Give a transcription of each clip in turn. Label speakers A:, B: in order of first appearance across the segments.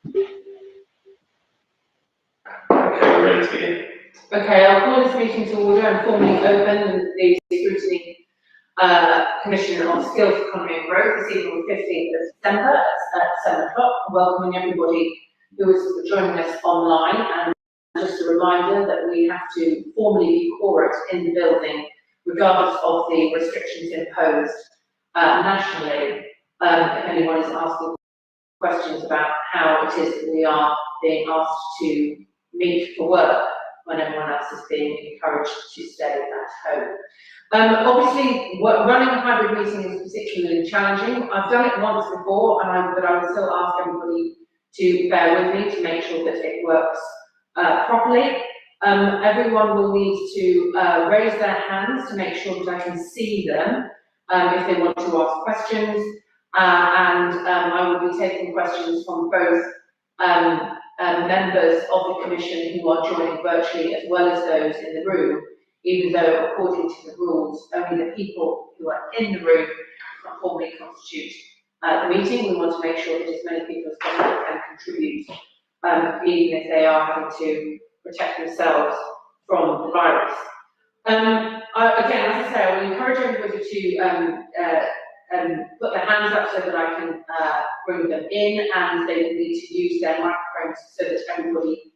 A: Okay, we're ready to begin.
B: Okay, I'll call this meeting to order and formally open the Scrutiny Commission on Skills, Economy and Growth this evening, 15th of December at 7 o'clock. Welcoming everybody who is joining us online, and just a reminder that we have to formally be quorate in the building, regardless of the restrictions imposed nationally. If anyone is asking questions about how it is that we are being asked to meet for work when everyone else is being encouraged to stay at home. Obviously, running a hybrid meeting is particularly challenging. I've done it once before, but I would still ask everybody to bear with me to make sure that it works properly. Everyone will need to raise their hands to make sure that I can see them if they want to ask questions. I will be taking questions from both members of the Commission who are joining virtually as well as those in the room, even though according to the rules, only the people who are in the room can formally constitute the meeting. We want to make sure that as many people as possible can contribute, even if they are having to protect themselves from the virus. Again, as I say, I will encourage everybody to put their hands up so that I can bring them in, and they will need to use their microphones so that everybody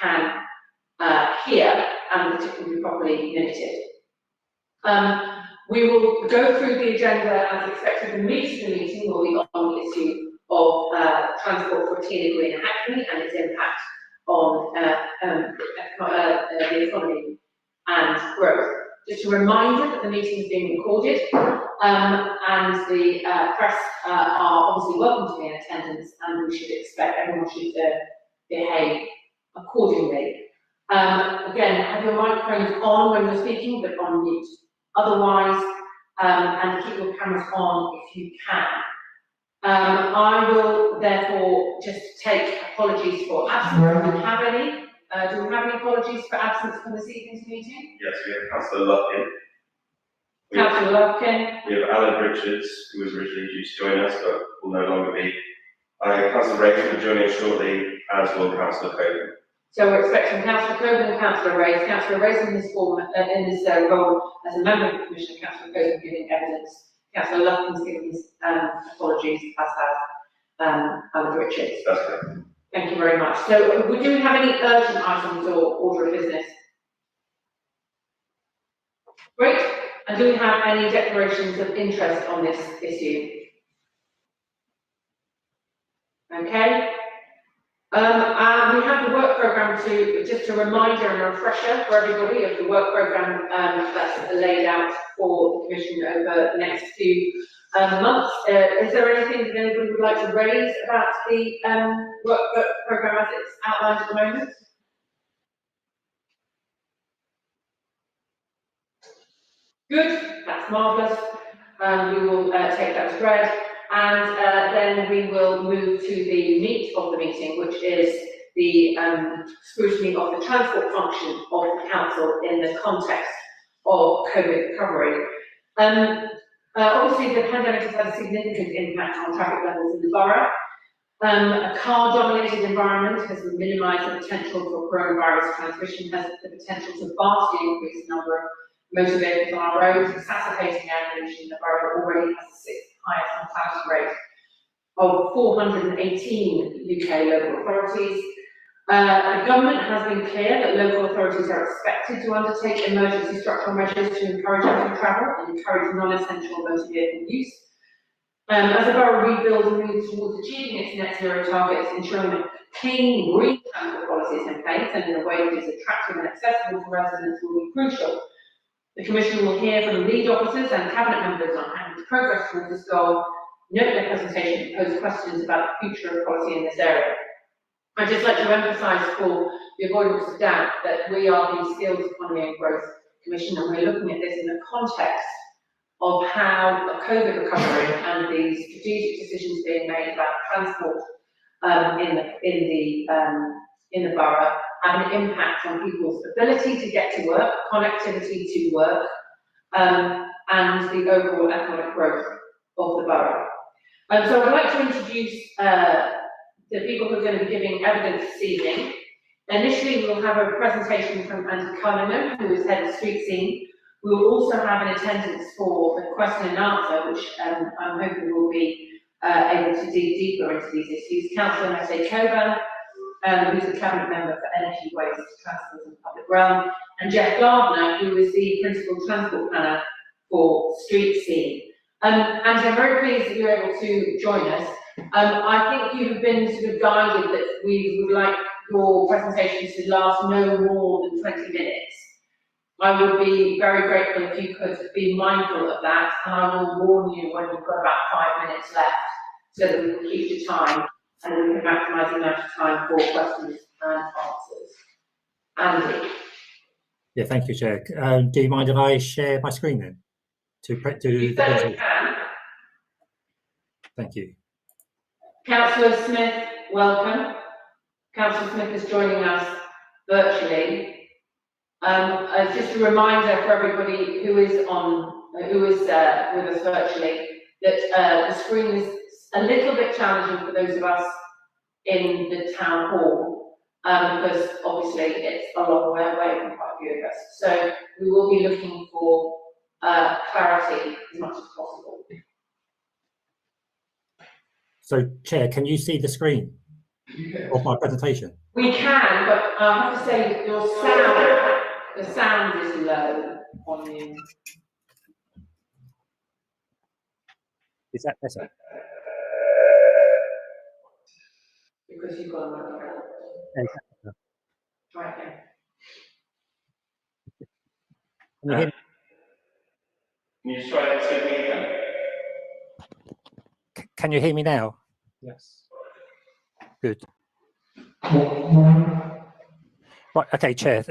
B: can hear and that it can be properly limited. We will go through the agenda as expected. The meat of the meeting will be on the issue of transport for Tina Green and Hackney and its impact on the economy and growth. Just a reminder that the meeting is being recorded, and the press are obviously welcome to be in attendance, and we should expect everyone should behave accordingly. Again, have your microphones on when you're speaking, but on mute otherwise, and keep your cameras on if you can. I will therefore just take apologies for absence. Do we have any? Do we have any apologies for absence from this evening's meeting?
A: Yes, we have Councillor Lupkin.
B: Councillor Lupkin.
A: We have Alan Richards, who was originally due to join us, but will no longer be. Councillor Race will be joining us shortly, as will Councillor Coburn.
B: So we're expecting Councillor Coburn and Councillor Race. Councillor Race in this role as a member of the Commission, Councillor Coburn giving evidence. Councillor Lupkin's giving his apologies, as has Alan Richards.
A: That's correct.
B: Thank you very much. So, do we have any urgent items or order of business? Great. And do we have any declarations of interest on this issue? Okay. We have the work programme just a reminder and a refresher for everybody of the work programme that's laid out for the Commission over the next few months. Is there anything that anybody would like to raise about the work programme as it's outlined at the moment? Good, that's marvellous. We will take that as read, and then we will move to the meat of the meeting, which is the scrutiny of the transport function of the Council in the context of COVID recovery. Obviously, the pandemic has had a significant impact on traffic levels in the borough. A car-dominated environment has minimised the potential for coronavirus transmission, has the potential to vastly increase the number of motor vehicles on our roads, exacerbating air pollution. The borough already has the 6th highest mortality rate of 418 UK local authorities. The government has been clear that local authorities are expected to undertake emergency structural measures to encourage active travel and encourage non-essential motor vehicle use. As the borough rebuilds and moves towards achieving its net zero targets, ensuring that clean, green transport policies in place and in a way that is attractive and accessible to residents will be crucial. The Commission will hear from lead officers and Cabinet members on Hackney's progress towards this goal, note their presentation and pose questions about the future of policy in this area. I'd just like to emphasise for the avoidance of doubt that we are the Skills, Economy and Growth Commission, and we're looking at this in the context of how the COVID recovery and the strategic decisions being made about transport in the borough have an impact on people's ability to get to work, connectivity to work, and the overall economic growth of the borough. So I'd like to introduce the people who are going to be giving evidence this evening. Initially, we'll have a presentation from Andy Cullinan, who is head of street scene. We will also have an attendance for the question and answer, which I'm hoping will be able to dig deeper into these issues. Councillor Mette Coburn, who's the Cabinet Member for Energy, Waste, Transport and Public Realm, and Jeff Gardner, who is the Principal Transport Planner for Street Scene. Andy, I'm very pleased that you're able to join us. I think you've been sort of guided that we would like your presentations to last no more than 20 minutes. I would be very grateful if you could be mindful of that, and I will warn you when we've got about 5 minutes left, so that we can keep the time and we can maximise the amount of time for questions and answers. Andy.
C: Yeah, thank you, Chair. Do you mind if I share my screen then?
B: You certainly can.
C: Thank you.
B: Councillor Smith, welcome. Councillor Smith is joining us virtually. Just a reminder for everybody who is with us virtually that the screen is a little bit challenging for those of us in the town hall because obviously it's a long way away from quite a few of us. So we will be looking for clarity as much as possible.
C: So, Chair, can you see the screen of my presentation?
B: We can, but I have to say your the sound is low on you.
C: Is that better?
B: Because you've got a microphone.
C: Exactly.
B: Right there.
C: Can you hear me?
A: Can you just try that speaking again?
C: Can you hear me now?
A: Yes.
C: Good. Right. Okay, Chair.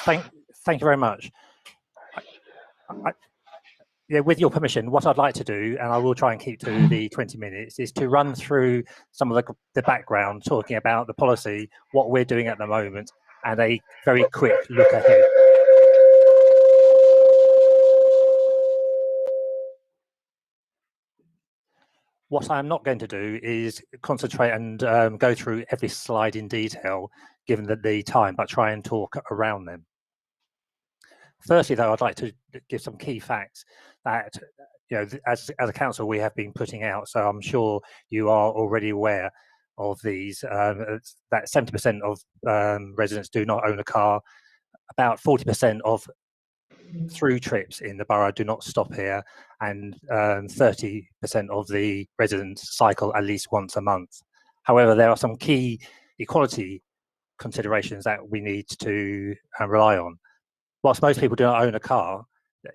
C: Thank you very much. Yeah, with your permission, what I'd like to do, and I will try and keep to the 20 minutes, is to run through some of the background, talking about the policy, what we're doing at the moment, and a very quick look ahead. What I'm not going to do is concentrate and go through every slide in detail, given the time, but try and talk around them. Firstly, though, I'd like to give some key facts that, you know, as a council, we have been putting out. So I'm sure you are already aware of these. That 70% of residents do not own a car. About 40% of through trips in the borough do not stop here, and 30% of the residents cycle at least once a month. However, there are some key equality considerations that we need to rely on. Whilst most people do not own a car,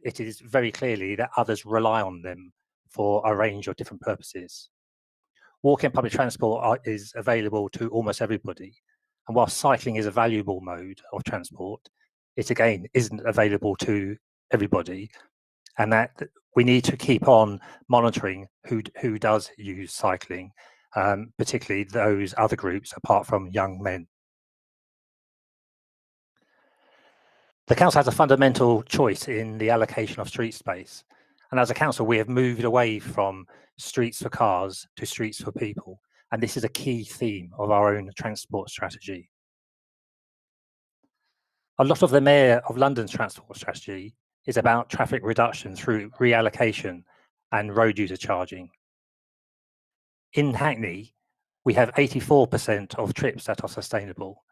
C: it is very clearly that others rely on them for a range of different purposes. Walking public transport is available to almost everybody, and whilst cycling is a valuable mode of transport, it again isn't available to everybody, and that we need to keep on monitoring who does use cycling, particularly those other groups apart from young men. The council has a fundamental choice in the allocation of street space, and as a council we have moved away from streets for cars to streets for people, and this is a key theme of our own transport strategy. A lot of the Mayor of London's transport strategy is about traffic reduction through reallocation and road user charging. In Hackney, we have 84% of trips that are sustainable,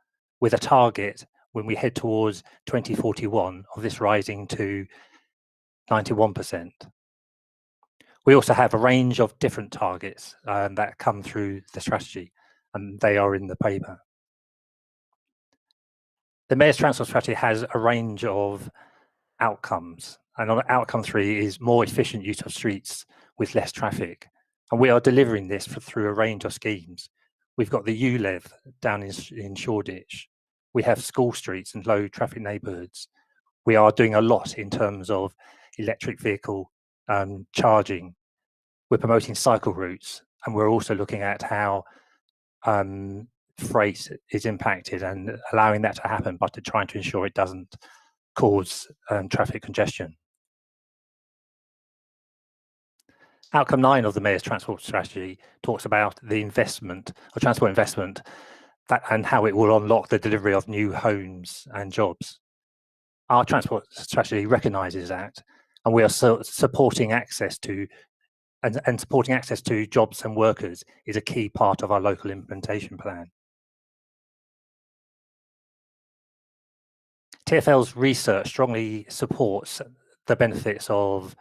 C: with a target when we head towards 2041 of this rising to 91%. We also have a range of different targets that come through the strategy, and they are in the paper. The Mayor's transport strategy has a range of outcomes, and on outcome 3 is more efficient use of streets with less traffic, and we are delivering this through a range of schemes. We've got the ULEV down in Shoreditch. We have school streets and low traffic neighbourhoods. We are doing a lot in terms of electric vehicle charging. We're promoting cycle routes, and we're also looking at how freight is impacted and allowing that to happen, but trying to ensure it doesn't cause traffic congestion. Outcome 9 of the Mayor's Transport Strategy talks about the investment, or transport investment, and how it will unlock the delivery of new homes and jobs. Our transport strategy recognises that, and we are supporting access to, and supporting access to jobs and workers is a key part of our local implementation plan. TfL's research strongly supports the benefits of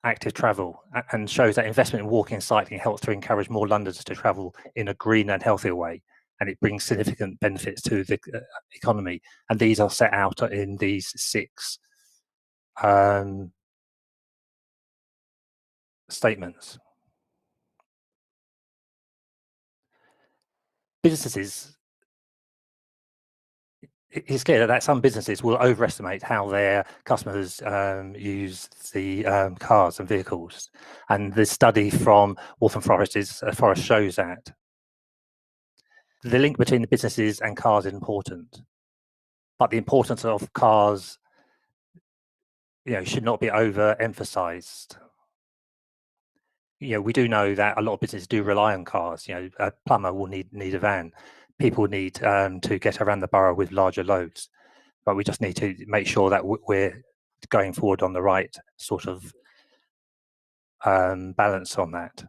C: active travel and shows that investment in walking and cycling helps to encourage more Londoners to travel in a green and healthier way, and it brings significant benefits to the economy. And these are set out in these 6 statements. Businesses, it's clear that some businesses will overestimate how their customers use the cars and vehicles, and the study from Waltham Forest shows that. The link between the businesses and cars is important, but the importance of cars, should not be overemphasized. We do know that a lot of businesses do rely on cars. A plumber will need a van. People need to get around the borough with larger loads, but we just need to make sure that we're going forward on the right sort of balance on that.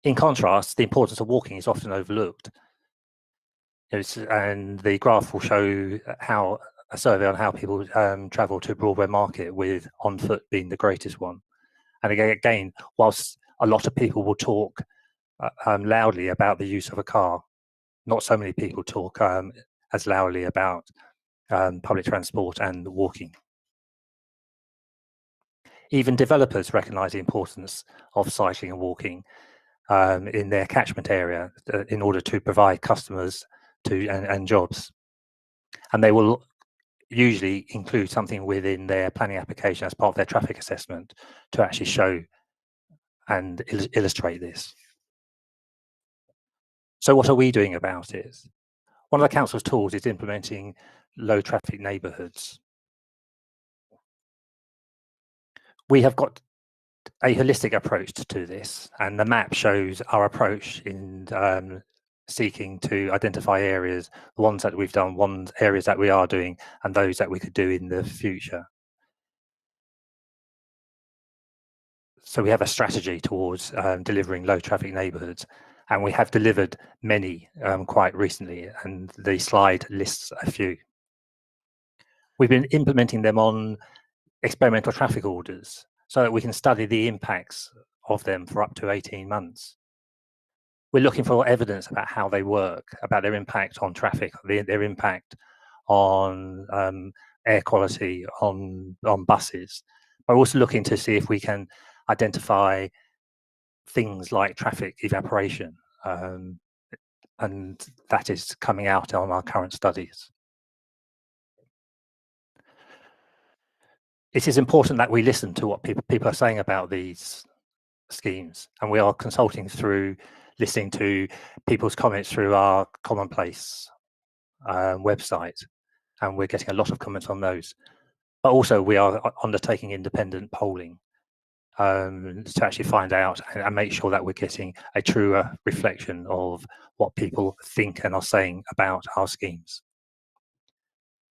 C: In contrast, the importance of walking is often overlooked. And the graph will show how a survey on how people travel to Broadway Market, with on foot being the greatest one. And again, whilst a lot of people will talk loudly about the use of a car, not so many people talk as loudly about public transport and walking. Even developers recognise the importance of cycling and walking in their catchment area in order to provide customers and jobs. And they will usually include something within their planning application as part of their traffic assessment to actually show and illustrate this. So what are we doing about it? One of the council's tools is implementing low traffic neighbourhoods. We have got a holistic approach to this, and the map shows our approach in seeking to identify areas, the ones that we've done, areas that we are doing, and those that we could do in the future. So we have a strategy towards delivering low traffic neighbourhoods, and we have delivered many quite recently, and the slide lists a few. We've been implementing them on experimental traffic orders so that we can study the impacts of them for up to 18 months. We're looking for evidence about how they work, about their impact on traffic, their impact on air quality, on buses. We're also looking to see if we can identify things like traffic evaporation, and that is coming out on our current studies. It is important that we listen to what people are saying about these schemes, and we are consulting through listening to people's comments through our Commonplace website, and we're getting a lot of comments on those. But also we are undertaking independent polling to actually find out and make sure that we're getting a truer reflection of what people think and are saying about our schemes.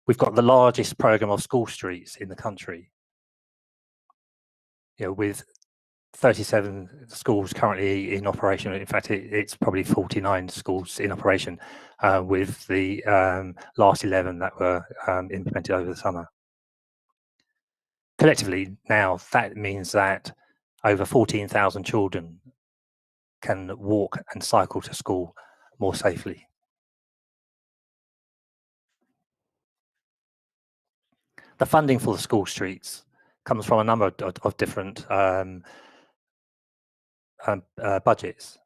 C: We've got the largest programme of school streets in the country, with 37 schools currently in operation. In fact, it's probably 49 schools in operation, with the last 11 that were implemented over the summer. Collectively, now that means that over 14,000 children can walk and cycle to school more safely. The funding for the school streets comes from a number of different budgets.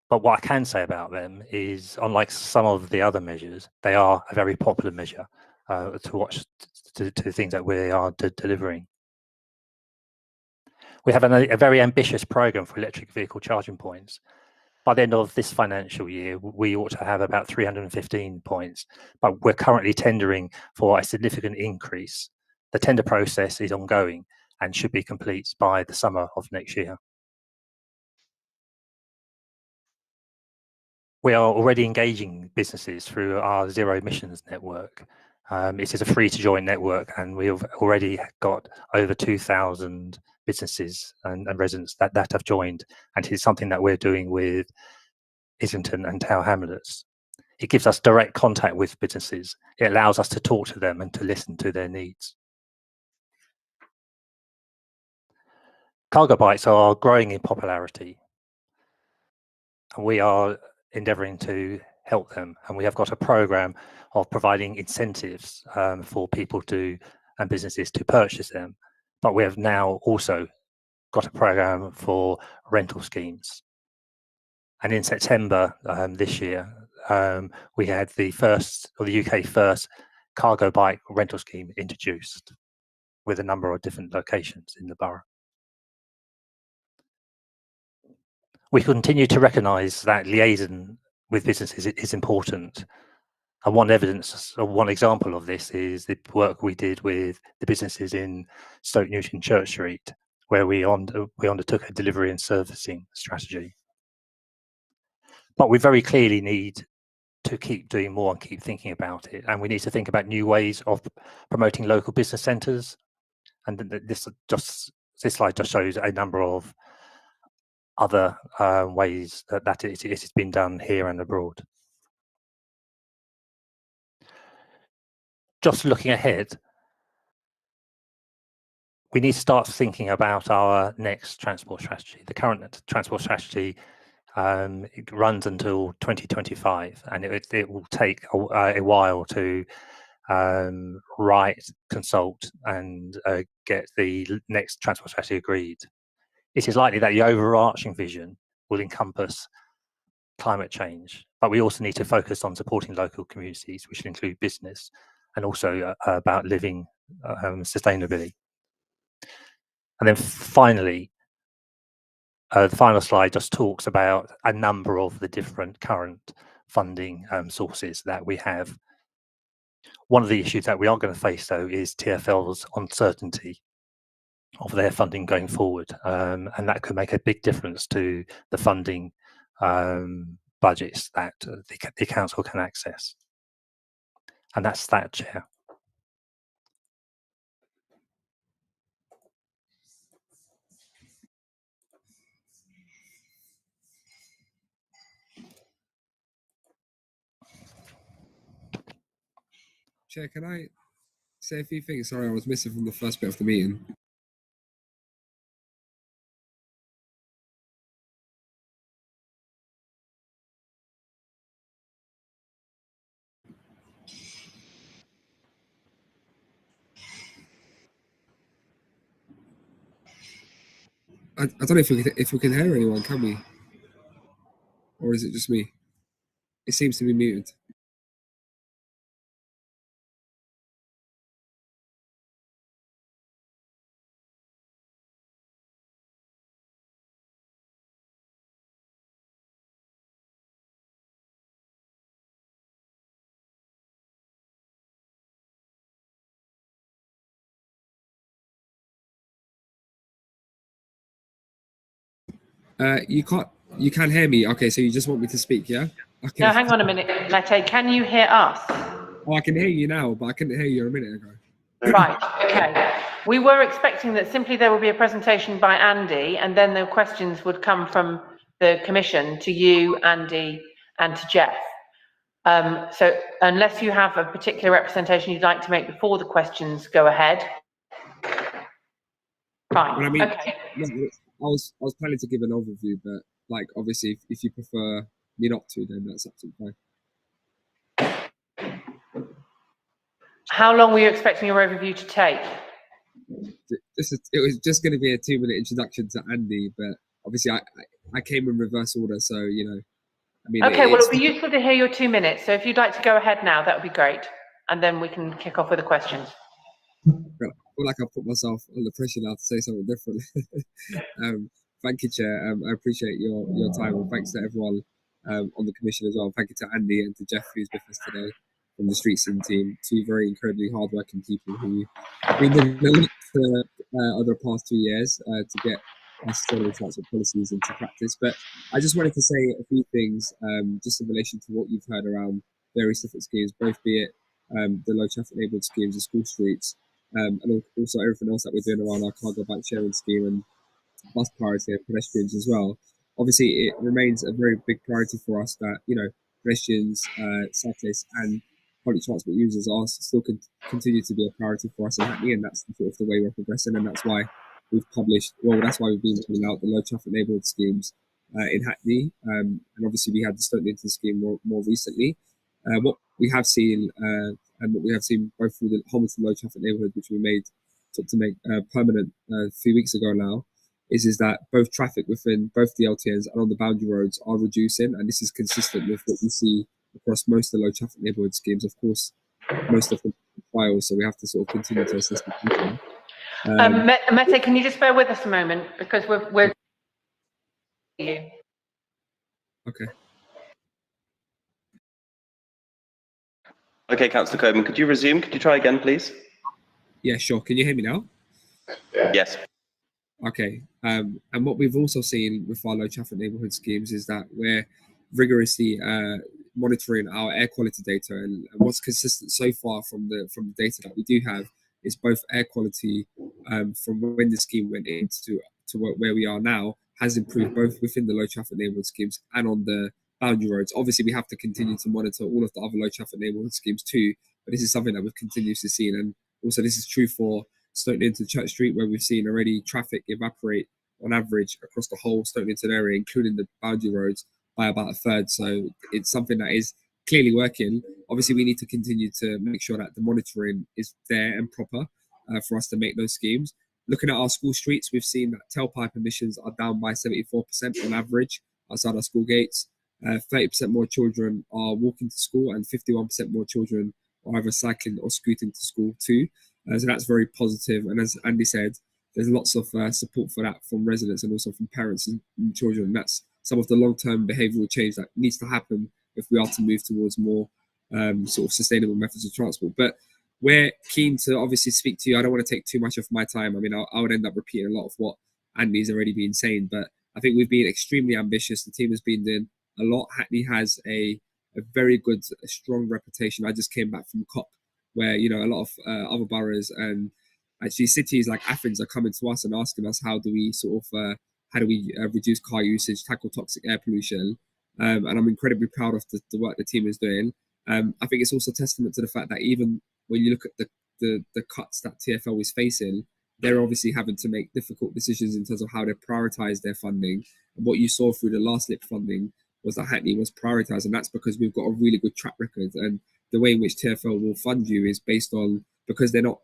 C: But what I can say about them is, unlike some of the other measures, they are a very popular measure to watch to things that we are delivering. We have a very ambitious programme for electric vehicle charging points. By the end of this financial year, we ought to have about 315 points, but we're currently tendering for a significant increase. The tender process is ongoing and should be complete by the summer of next year. We are already engaging businesses through our zero emissions network. It is a free to join network, and we've already got over 2,000 businesses and residents that have joined, and it is something that we're doing with Islington and Tower Hamlets. It gives us direct contact with businesses. It allows us to talk to them and to listen to their needs. Cargo bikes are growing in popularity, and we are endeavouring to help them. And we have got a programme of providing incentives for people and businesses to purchase them. But we have now also got a programme for rental schemes. And in September this year, we had the UK first cargo bike rental scheme introduced with a number of different locations in the borough. We continue to recognise that liaison with businesses is important. And one example of this is the work we did with the businesses in Stoke Newton Church Street, where we undertook a delivery and servicing strategy. But we very clearly need to keep doing more and keep thinking about it. And we need to think about new ways of promoting local business centres. And this slide just shows a number of other ways that it has been done here and abroad. Just looking ahead, we need to start thinking about our next transport strategy. The current transport strategy it runs until 2025, and it will take a while to write, consult, and get the next transport strategy agreed. It is likely that the overarching vision will encompass climate change, but we also need to focus on supporting local communities, which will include business, and also about living sustainably. And then finally, the final slide just talks about a number of the different current funding sources that we have. One of the issues that we are going to face, though, is TfL's uncertainty of their funding going forward, and that could make a big difference to the funding budgets that the council can access. And that's that, Chair.
D: Chair, can I say a few things? Sorry, I was missing from the first bit of the meeting. I don't know if we can hear anyone, can we? Or is it just me? It seems to be muted. You can't hear me. Okay, so you just want me to speak, yeah? Okay.
E: No, hang on a minute, Lete. Can you hear us?
D: Oh, I can hear you now, but I couldn't hear you a minute ago.
E: Right, okay. We were expecting that simply there would be a presentation by Andy, and then the questions would come from the Commission to you, Andy, and to Jeff. So unless you have a particular representation you'd like to make before the questions go ahead. Fine,
D: Well, I mean,
E: okay.
D: yeah, I was planning to give an overview, but like obviously if you prefer me not to, then that's absolutely fine.
E: How long were you expecting your overview to take?
D: It was just going to be a 2-minute introduction to Andy, but obviously I came in reverse order, so you know, I mean.
E: Okay, well, it'll be useful to hear your 2 minutes. So if you'd like to go ahead now, that would be great, and then we can kick off with the questions.
D: I feel like I put myself under pressure now to say something different. Thank you, Chair. I appreciate your time, and thanks to everyone on the Commission as well. Thank you to Andy and to Jeff, who's with us today from the Street Scene team. 2 very incredibly hardworking people who have been doing a lot over the past 2 years to get sustainable transport policies into practice. But I just wanted to say a few things just in relation to what you've heard around various different schemes, both be it the low traffic enabled schemes, the school streets, and also everything else that we're doing around our cargo bike sharing scheme and bus priority and pedestrians as well. Obviously, it remains a very big priority for us that, you know, pedestrians, cyclists and public transport users are still continue to be a priority for us in Hackney, and that's sort of the way we're progressing, and that's why we've that's why we've been putting out the low traffic enabled schemes in Hackney, and obviously we had the Stoke Newington scheme more recently. What we have seen, and what we have seen both through the Hamilton low traffic neighbourhood, which we took to make permanent a few weeks ago now, is that both traffic within both the LTNs and on the boundary roads are reducing, and this is consistent with what we see across most of the low traffic neighbourhood schemes. Of course, most of them are so we have to sort of continue to assess the detail.
E: Mete, can you just bear with us a moment, because we're you.
D: Okay.
A: Okay, Councillor Coburn, could you resume? Could you try again, please?
D: Yeah, sure. Can you hear me now?
A: Yes.
D: Okay. And what we've also seen with our low traffic neighbourhood schemes is that we're rigorously monitoring our air quality data, and what's consistent so far from the data that we do have is both air quality from when the scheme went into where we are now has improved both within the low traffic neighbourhood schemes and on the boundary roads. Obviously, we have to continue to monitor all of the other low traffic neighbourhood schemes too, but this is something that we've continuously seen, and also this is true for Stoke Newington Church Street, where we've seen already traffic evaporate on average across the whole Stoke Newington area, including the boundary roads, by about a third. So it's something that is clearly working. Obviously, we need to continue to make sure that the monitoring is there and proper for us to make those schemes. Looking at our school streets, we've seen that tailpipe emissions are down by 74% on average outside our school gates. 30% more children are walking to school, and 51% more children are either cycling or scooting to school too. So that's very positive. And as Andy said, there's lots of support for that from residents and also from parents and children. And that's some of the long-term behavioural change that needs to happen if we are to move towards more sort of sustainable methods of transport. But we're keen to obviously speak to you. I don't want to take too much of my time. I mean, I would end up repeating a lot of what Andy's already been saying, but I think we've been extremely ambitious. The team has been doing a lot. Hackney has a very good, strong reputation. I just came back from COP, where, you know, a lot of other boroughs and actually cities like Athens are coming to us and asking us how do we reduce car usage, tackle toxic air pollution, and I'm incredibly proud of the work the team is doing. I think it's also testament to the fact that even when you look at the cuts that TfL is facing, they're obviously having to make difficult decisions in terms of how they prioritise their funding. And what you saw through the last LIP funding was that Hackney was prioritised, and that's because we've got a really good track record. And the way in which TfL will fund you is based on, because they don't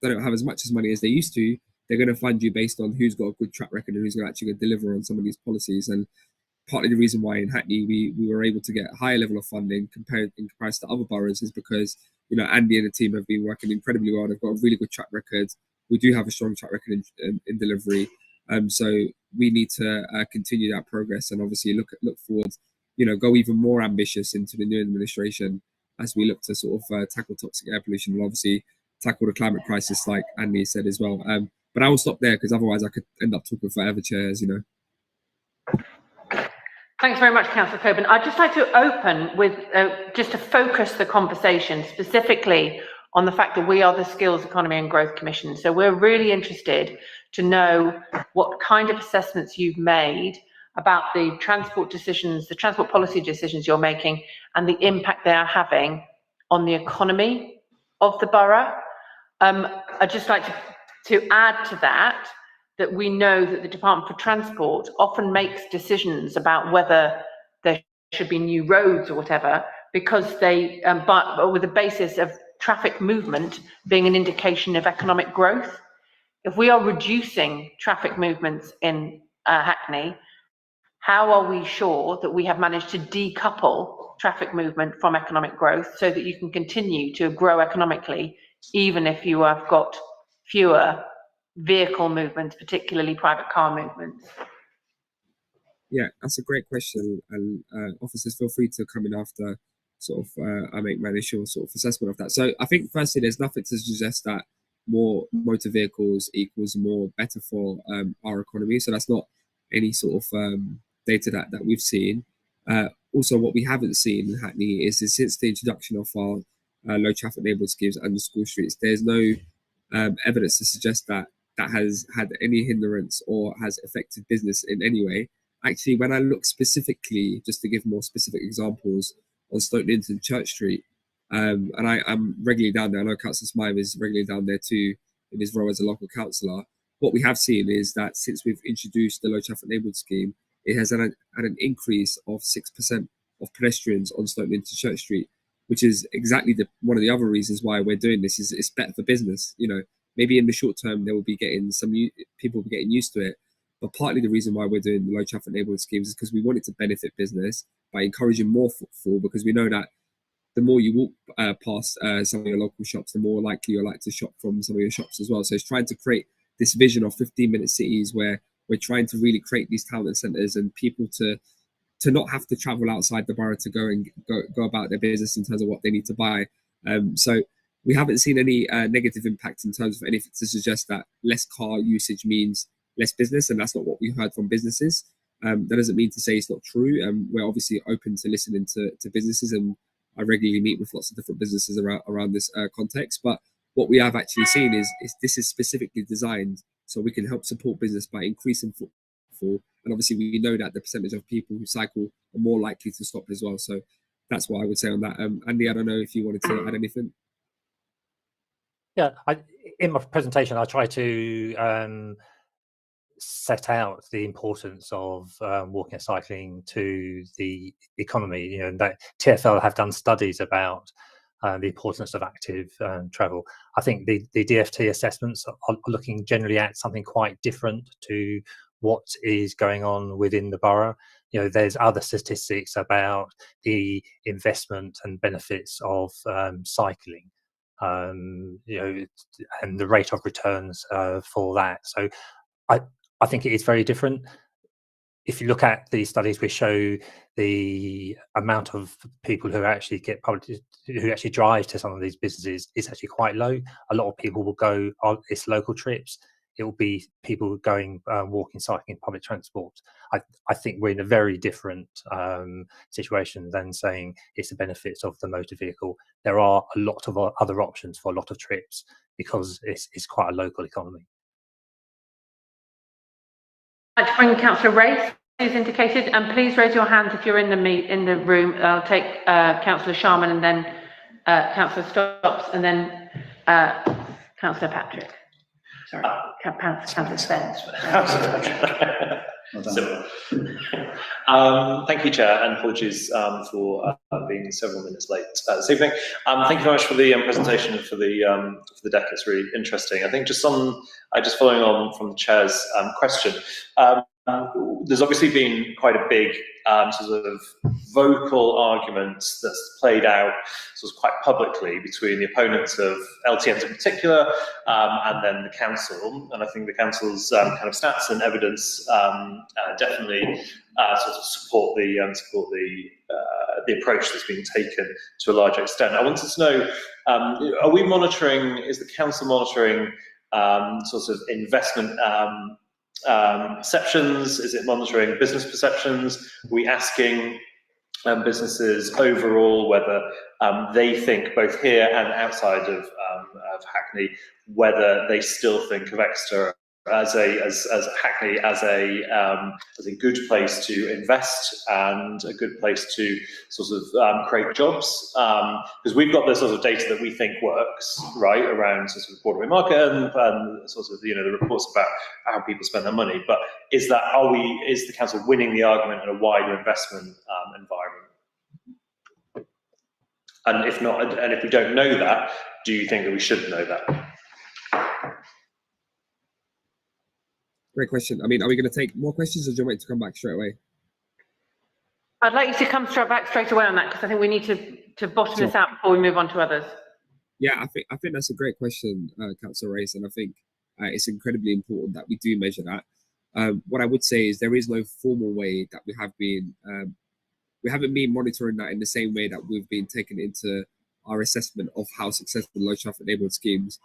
D: have as much as money as they used to, they're going to fund you based on who's got a good track record and who's actually going to deliver on some of these policies. And partly the reason why in Hackney we were able to get a higher level of funding in comparison to other boroughs is because, you know, Andy and the team have been working incredibly well. They've got a really good track record. We do have a strong track record in delivery. So we need to continue that progress and obviously look forward, you know, go even more ambitious into the new administration as we look to sort of tackle toxic air pollution and obviously tackle the climate crisis, like Andy said as well. But I will stop there because otherwise I could end up talking forever, Chair, as you know.
E: Thanks very much, Councillor Coburn. I'd just like to open with just to focus the conversation specifically on the fact that we are the Skills Economy and Growth Commission. So we're really interested to know what kind of assessments you've made about the transport decisions, the transport policy decisions you're making, and the impact they are having on the economy of the borough. I'd just like to add to that we know that the Department for Transport often makes decisions about whether there should be new roads or whatever, because they, but with the basis of traffic movement being an indication of economic growth. If we are reducing traffic movements in Hackney, how are we sure that we have managed to decouple traffic movement from economic growth so that you can continue to grow economically, even if you have got fewer vehicle movements, particularly private car movements?
D: Yeah, that's a great question, and officers, feel free to come in after sort of I make my initial sort of assessment of that. So I think firstly, there's nothing to suggest that more motor vehicles equals more better for our economy. So that's not any sort of data that we've seen. Also, what we haven't seen in Hackney is since the introduction of our low traffic neighbourhood schemes and the school streets, there's no evidence to suggest that that has had any hindrance or has affected business in any way. Actually, when I look specifically, just to give more specific examples, on Stoke Newington Church Street, and I'm regularly down there. I know Councillor Smythe is regularly down there too in his role as a local councillor. What we have seen is that since we've introduced the low traffic neighbourhood scheme, it has had an increase of 6% of pedestrians on Stoke Newington Church Street, which is exactly one of the other reasons why we're doing this. Is it's better for business. You know, maybe in the short term there will be people will be getting used to it, but partly the reason why we're doing the low traffic neighbourhood schemes is because we want it to benefit business by encouraging more footfall, because we know that the more you walk past some of your local shops, the more likely you're like to shop from some of your shops as well. So it's trying to create this vision of 15-minute cities where we're trying to really create these town centres and people to not have to travel outside the borough to go about their business in terms of what they need to buy. So we haven't seen any negative impact in terms of anything to suggest that less car usage means less business, and that's not what we've heard from businesses. That doesn't mean to say it's not true. We're obviously open to listening to businesses, and I regularly meet with lots of different businesses around this context. But what we have actually seen is this is specifically designed so we can help support business by increasing footfall. And obviously we know that the percentage of people who cycle are more likely to stop as well. So that's what I would say on that. Andy, I don't know if you wanted to add anything.
C: Yeah, in my presentation, I try to set out the importance of walking and cycling to the economy. You know, and that TfL have done studies about the importance of active travel. I think the DFT assessments are looking generally at something quite different to what is going on within the borough. You know, there's other statistics about the investment and benefits of cycling, you know, and the rate of returns for that. So I think it is very different. If you look at the studies, we show the amount of people who actually who actually drive to some of these businesses is actually quite low. A lot of people will go on its local trips. It will be people going walking, cycling, public transport. I think we're in a very different situation than saying it's the benefits of the motor vehicle. There are a lot of other options for a lot of trips because it's quite a local economy.
E: I'd like to bring Councillor Race, who's indicated, and please raise your hands if you're in the room. I'll take Councillor Sharman and then Councillor Stopps and then Councillor Patrick. Sorry, Councillor Spence.
F: Thank you, Chair, and apologies for being several minutes late this evening. Thank you very much for the presentation and for the deck. It's really interesting. I think just following on from the Chair's question, there's obviously been quite a big sort of vocal argument that's played out sort of quite publicly between the opponents of LTNs in particular and then the council. And I think the council's kind of stats and evidence definitely sort of support the approach that's being taken to a large extent. I wanted to know, are we monitoring? Is the council monitoring sort of investment perceptions? Is it monitoring business perceptions? Are we asking businesses overall whether they think, both here and outside of Hackney, whether they still think of Exeter as Hackney as a good place to invest and a good place to sort of create jobs? Because we've got this sort of data that we think works, right, around sort of Broadway Market and sort of, you know, the reports about how people spend their money. But is the council winning the argument in a wider investment environment? And if not, and if we don't know that, do you think that we should know that?
D: Great question. I mean, are we going to take more questions, or do you want me to come back straight away?
E: I'd like you to come back straight away on that, because I think we need to bottom this out before we move on to others.
D: Yeah, I think that's a great question, Councillor Race, and I think it's incredibly important that we do measure that. What I would say is there is no formal way that we haven't been monitoring that in the same way that we've been taking into our assessment of how successful low traffic neighbourhood schemes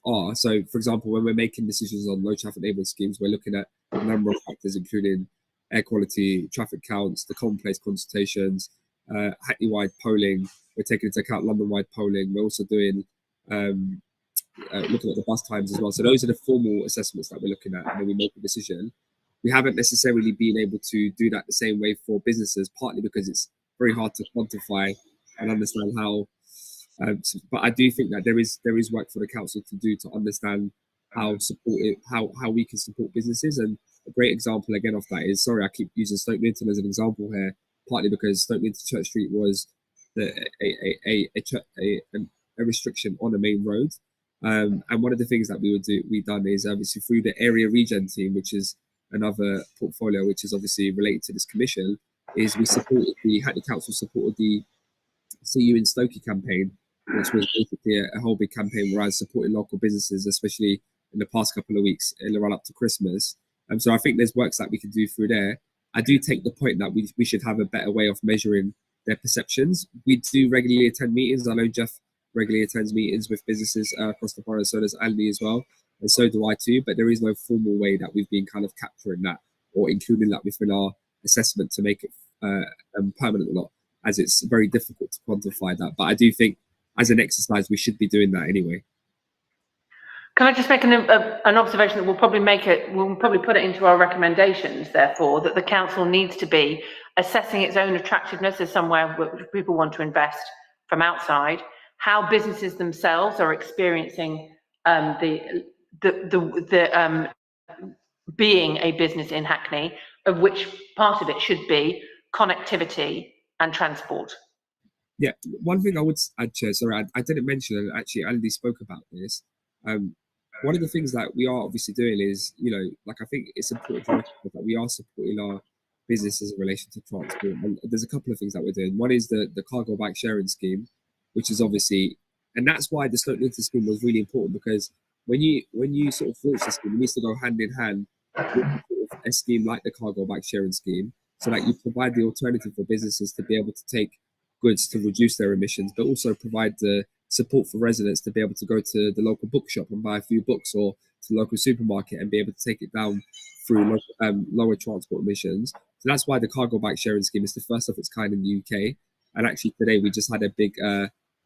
D: are. So, for example, when we're making decisions on low traffic neighbourhood schemes, we're looking at a number of factors, including air quality, traffic counts, the common place consultations, Hackney-wide polling. We're taking into account London-wide polling. We're also doing looking at the bus times as well. So those are the formal assessments that we're looking at, and then we make a decision. We haven't necessarily been able to do that the same way for businesses, partly because it's very hard to quantify and understand how. But I do think that there is work for the council to do to understand how we can support businesses. And a great example again of that is, sorry, I keep using Stoke Newington as an example here, partly because Stoke Newington Church Street was a restriction on a main road. And one of the things that we've done is obviously through the area regen team, which is another portfolio which is obviously related to this commission, is we supported the Hackney Council supported the See You in Stokey campaign, which was basically a whole big campaign where I supported local businesses, especially in the past couple of weeks in the run up to Christmas. So I think there's works that we can do through there. I do take the point that we should have a better way of measuring their perceptions. We do regularly attend meetings. I know Jeff regularly attends meetings with businesses across the borough, so does Andy as well, and so do I too, but there is no formal way that we've been kind of capturing that or including that within our assessment to make it permanent or not, as it's very difficult to quantify that. But I do think as an exercise we should be doing that anyway.
E: Can I just make an observation that we'll probably put it into our recommendations, therefore, that the council needs to be assessing its own attractiveness as somewhere where people want to invest from outside, how businesses themselves are experiencing being a business in Hackney, of which part of it should be connectivity and transport.
D: Yeah, one thing I would add, Chair, sorry, I didn't mention, and actually Andy spoke about this. One of the things that we are obviously doing is, like I think it's important to recognize that we are supporting our businesses in relation to transport. And there's a couple of things that we're doing. One is the cargo bike sharing scheme, which is obviously, and that's why the Stoke Newington scheme was really important, because when you sort of launch the scheme, it needs to go hand in hand with sort of a scheme like the cargo bike sharing scheme, so that you provide the alternative for businesses to be able to take goods to reduce their emissions, but also provide the support for residents to be able to go to the local bookshop and buy a few books, or to the local supermarket and be able to take it down through lower transport emissions. So that's why the cargo bike sharing scheme is the first of its kind in the UK. And actually today we just had a big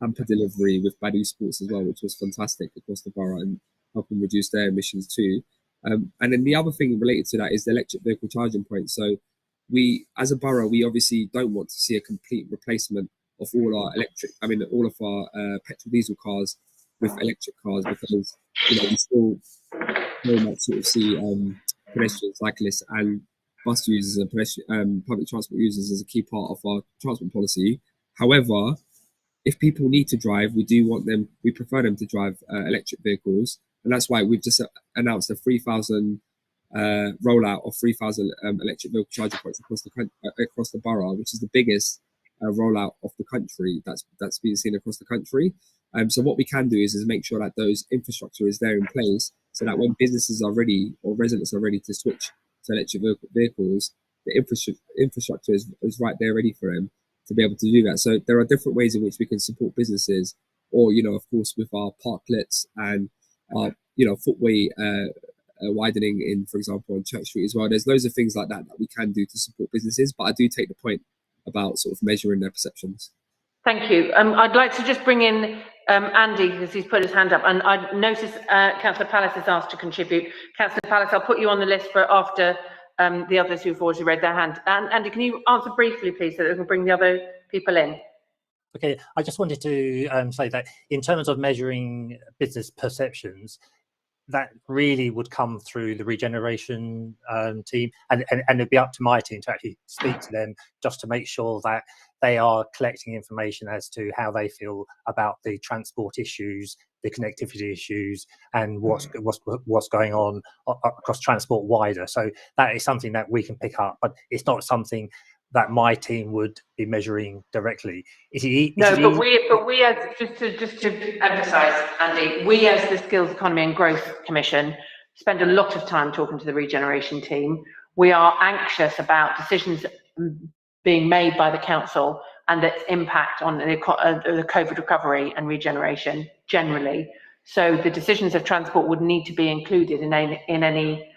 D: hamper delivery with Badu Sports as well, which was fantastic across the borough and helping reduce their emissions too. And then the other thing related to that is the electric vehicle charging point. So we, as a borough, we obviously don't want to see a complete replacement of all our all of our petrol diesel cars with electric cars, because we still very much sort of see pedestrians, cyclists, and bus users and public transport users as a key part of our transport policy. However, if people need to drive, we prefer them to drive electric vehicles, and that's why we've just announced a 3,000 rollout of 3,000 electric vehicle charging points across the borough, which is the biggest rollout of the country that's been seen across the country. So what we can do is make sure that those infrastructure is there in place, so that when businesses are ready or residents are ready to switch to electric vehicles, the infrastructure is right there ready for them to be able to do that. So there are different ways in which we can support businesses, or of course with our parklets and our footway widening in, for example, on Church Street as well. There's loads of things like that we can do to support businesses, but I do take the point about sort of measuring their perceptions.
E: Thank you. I'd like to just bring in Andy, because he's put his hand up, and I notice Councillor Pallas has asked to contribute. Councillor Pallas, I'll put you on the list for after the others who've already raised their hand. And Andy, can you answer briefly, please, so that we can bring the other people in?
C: Okay, I just wanted to say that in terms of measuring business perceptions, that really would come through the regeneration team, and it'd be up to my team to actually speak to them, just to make sure that they are collecting information as to how they feel about the transport issues, the connectivity issues, and what's going on across transport wider. So that is something that we can pick up, but it's not something that my team would be measuring directly.
E: But we as just to emphasise, Andy, we as the Skills Economy and Growth Commission spend a lot of time talking to the regeneration team. We are anxious about decisions being made by the council and its impact on the COVID recovery and regeneration generally. So the decisions of transport would need to be included in any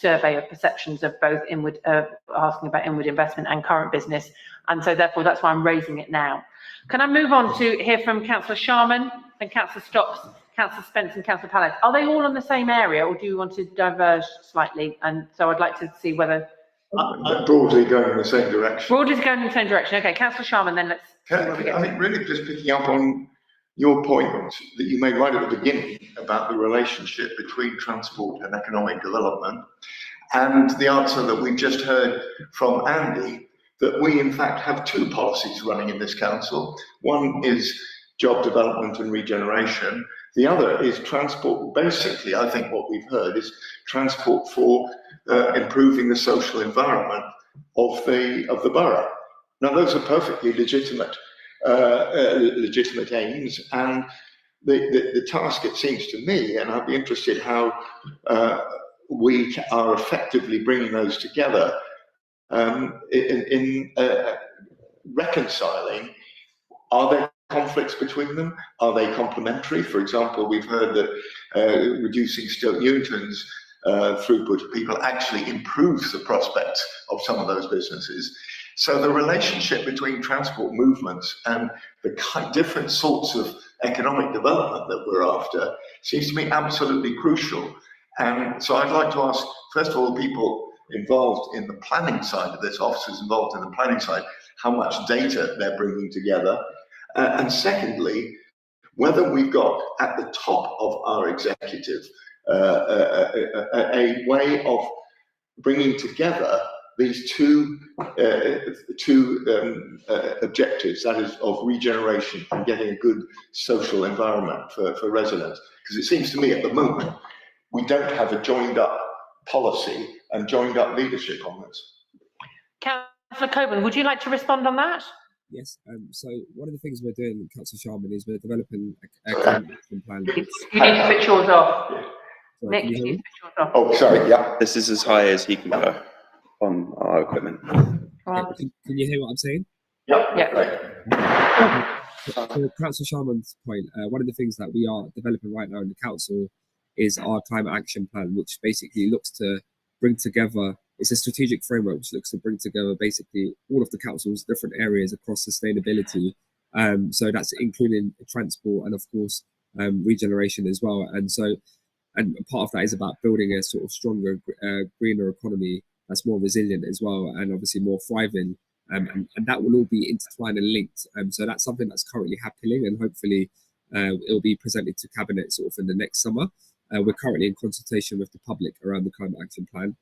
E: survey of perceptions of both inward, asking about inward investment and current business. And so therefore, that's why I'm raising it now. Can I move on to hear from Councillor Sharman, then Councillor Stocks, Councillor Spence and Councillor Pallett? Are they all on the same area, or do you want to diverge slightly? And so I'd like to see whether...
G: broadly going in the same direction.
E: Broadly going in the same direction. Okay, Councillor Sharman, then let's see where we get.
G: I think really just picking up on your point that you made right at the beginning about the relationship between transport and economic development, and the answer that we just heard from Andy, that we in fact have two policies running in this council. One is job development and regeneration. The other is transport. Basically, I think what we've heard is transport for improving the social environment of the borough. Now, those are perfectly legitimate aims, and the task, it seems to me, and I'd be interested how we are effectively bringing those together in reconciling. Are there conflicts between them? Are they complementary? For example, we've heard that reducing Stoke Newington's throughput of people actually improves the prospects of some of those businesses. So the relationship between transport movements and the different sorts of economic development that we're after seems to me absolutely crucial. And so I'd like to ask, first of all, people involved in the planning side of this, officers involved in the planning side, how much data they're bringing together. And secondly, whether we've got at the top of our executive a way of bringing together these two objectives, that is, of regeneration and getting a good social environment for residents. Because it seems to me at the moment, we don't have a joined up policy and joined up leadership on this.
E: Councillor Coburn, would you like to respond on that?
D: Yes. So one of the things we're doing, Councillor Sharman, is we're developing a climate action plan.
E: You need to switch yours off.
D: Sorry,
E: Nick, you need to switch yours off.
G: Oh, sorry, yeah.
H: This is as high as he can go on our equipment.
D: Can you hear what I'm saying?
G: Yeah. Right.
D: To Councillor Sharman's point, one of the things that we are developing right now in the council is our climate action plan, which basically looks to bring together, it's a strategic framework which looks to bring together basically all of the council's different areas across sustainability. So that's including transport and of course regeneration as well. And part of that is about building a sort of stronger, greener economy that's more resilient as well, and obviously more thriving. And that will all be intertwined and linked. So that's something that's currently happening, and hopefully it'll be presented to Cabinet sort of in the next summer. We're currently in consultation with the public around the climate action plan.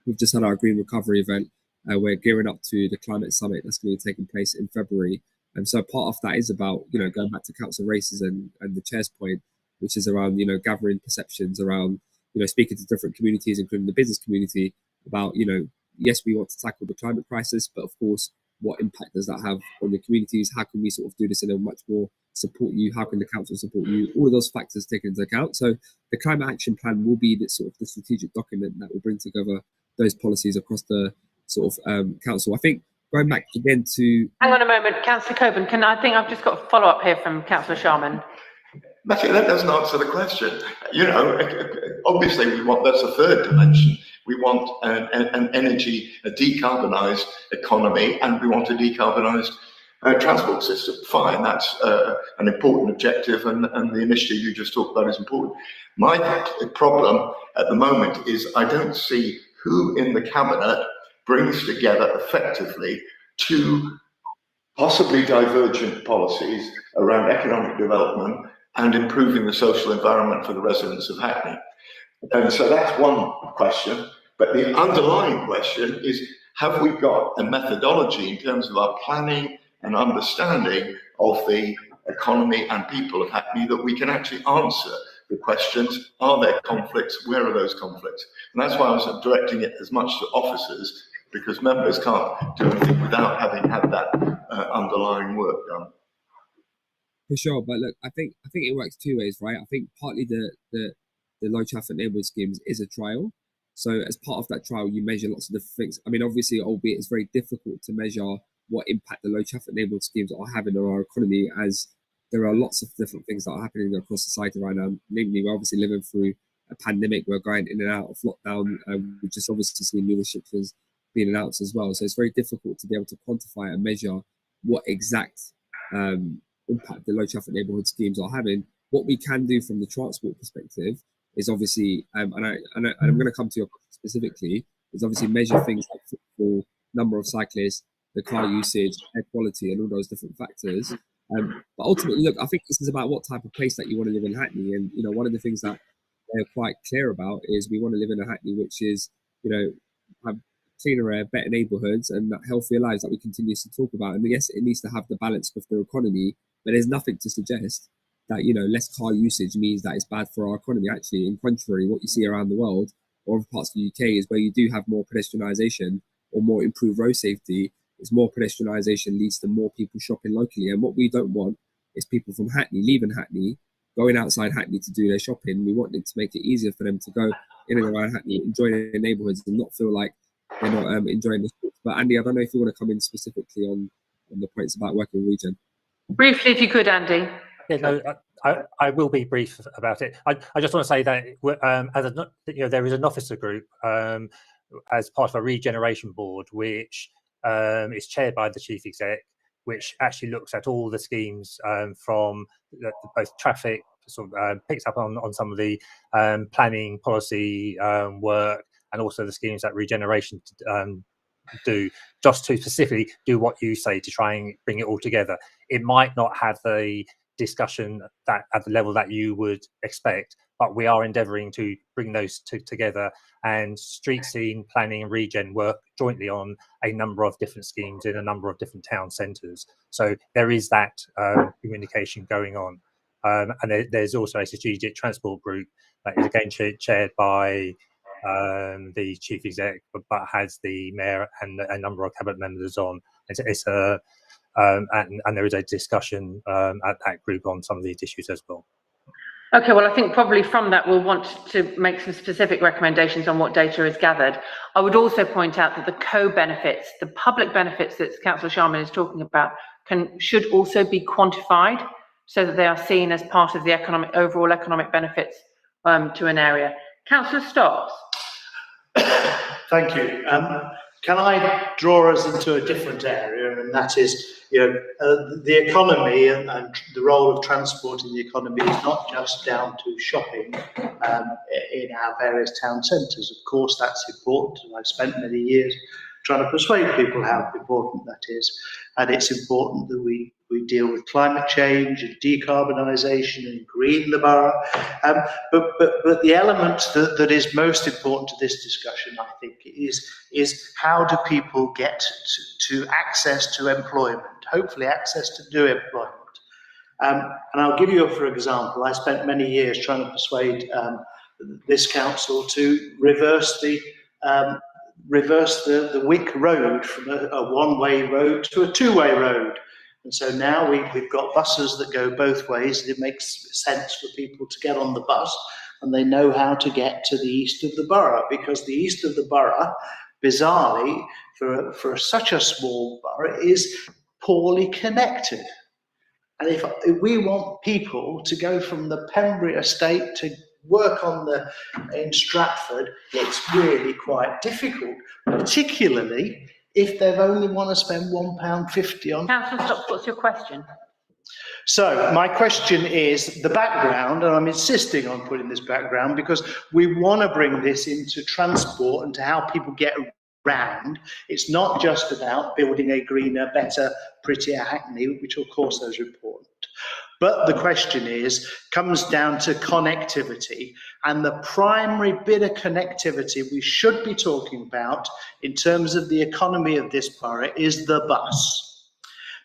D: We've just had our Green Recovery event. We're gearing up to the climate summit that's going to be taking place in February. And so part of that is about, going back to council races and the chair's point, which is around, gathering perceptions around, speaking to different communities, including the business community, about, yes, we want to tackle the climate crisis, but of course, what impact does that have on the communities? How can we sort of do this in a much more support you? How can the council support you? All of those factors taken into account. So the climate action plan will be the sort of the strategic document that will bring together those policies across the sort of council. I think going back again to...
E: Hang on a moment, Councillor Coburn, I think I've just got a follow-up here from Councillor Sharman.
G: Actually, that doesn't answer the question. Obviously that's a third dimension. We want an energy, a decarbonised economy, and we want a decarbonised transport system. Fine, that's an important objective, and the initiative you just talked about is important. My problem at the moment is I don't see who in the Cabinet brings together effectively two possibly divergent policies around economic development and improving the social environment for the residents of Hackney. And so that's one question. But the underlying question is, have we got a methodology in terms of our planning and understanding of the economy and people of Hackney that we can actually answer the questions? Are there conflicts? Where are those conflicts? And that's why I was directing it as much to officers, because members can't do anything without having had that underlying work done.
D: For sure, but look, I think it works two ways, right? I think partly the low traffic neighbourhood schemes is a trial. So as part of that trial, you measure lots of different things. I mean, obviously, albeit it's very difficult to measure what impact the low traffic neighbourhood schemes are having on our economy, as there are lots of different things that are happening across society right now. Namely, we're obviously living through a pandemic. We're going in and out of lockdown. We've just obviously seen new restrictions being announced as well. So it's very difficult to be able to quantify and measure what exact impact the low traffic neighbourhood schemes are having. What we can do from the transport perspective is obviously, and I'm going to come to your question specifically, is obviously measure things like footfall, number of cyclists, the car usage, air quality, and all those different factors. But ultimately, look, I think this is about what type of place that you want to live in Hackney. And, you know, one of the things that they're quite clear about is we want to live in a Hackney which is, you know, have cleaner air, better neighbourhoods, and healthier lives that we continue to talk about. And yes, it needs to have the balance with the economy, but there's nothing to suggest that, you know, less car usage means that it's bad for our economy. Actually, in contrary, what you see around the world or other parts of the UK is where you do have more pedestrianisation or more improved road safety, is more pedestrianisation leads to more people shopping locally. And what we don't want is people from Hackney leaving Hackney, going outside Hackney to do their shopping. We want it to make it easier for them to go in and around Hackney, enjoy their neighbourhoods, and not feel like they're not enjoying the sports. But Andy, I don't know if you want to come in specifically on the points about working region. Briefly, if you could, Andy.
C: Yeah, no, I will be brief about it. I just want to say that there is an officer group as part of a regeneration board, which is chaired by the chief exec, which actually looks at all the schemes from both traffic, sort of picks up on some of the planning policy work, and also the schemes that regeneration do, just to specifically do what you say to try and bring it all together. It might not have the discussion that at the level that you would expect, but we are endeavouring to bring those two together, and street scene planning and regen work jointly on a number of different schemes in a number of different town centres. So there is that communication going on. And there's also a strategic transport group that is again chaired by the chief exec, but has the mayor and a number of cabinet members on. And there is a discussion at that group on some of these issues as well.
E: Okay, well, I think probably from that we'll want to make some specific recommendations on what data is gathered. I would also point out that the co-benefits, the public benefits that Councillor Sharman is talking about, should also be quantified so that they are seen as part of the overall economic benefits to an area. Councillor Stocks.
I: Thank you. Can I draw us into a different area, and that is, the economy and the role of transport in the economy is not just down to shopping in our various town centres. Of course, that's important, and I've spent many years trying to persuade people how important that is. And it's important that we deal with climate change and decarbonisation and green the borough. But the element that is most important to this discussion, I think, is how do people get to access to employment, hopefully access to new employment. And I'll give you, for example, I spent many years trying to persuade this council to reverse the Wick Road from a one-way road to a two-way road. And so now we've got buses that go both ways, and it makes sense for people to get on the bus, and they know how to get to the east of the borough, because the east of the borough, bizarrely, for such a small borough, is poorly connected. And if we want people to go from the Pembury estate to work in Stratford, it's really quite difficult, particularly if they only want to spend £1.50 on.
E: Councillor Stocks, what's your question?
I: So my question is the background, and I'm insisting on putting this background because we want to bring this into transport and to how people get around. It's not just about building a greener, better, prettier Hackney, which of course is important. But the question comes down to connectivity, and the primary bit of connectivity we should be talking about in terms of the economy of this borough is the bus.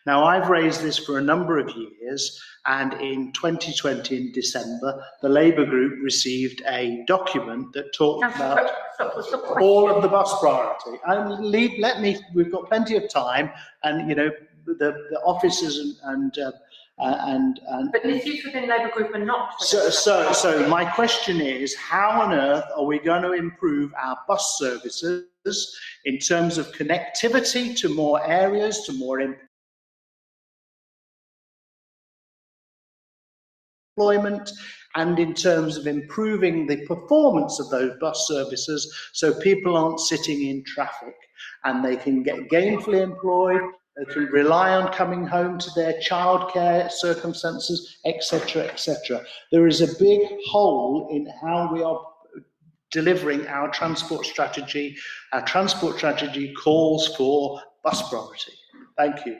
I: Now, I've raised this for a number of years, and in 2020, in December, the Labour group received a document that talked about all of the bus priority. And we've got plenty of time, and the officers
E: but this is within Labour group and not.
I: So my question is, how on earth are we going to improve our bus services in terms of connectivity to more areas, to more employment and in terms of improving the performance of those bus services so people aren't sitting in traffic and they can get gainfully employed, they can rely on coming home to their childcare circumstances, etc., etc. There is a big hole in how we are delivering our transport strategy. Our transport strategy calls for bus priority. Thank you.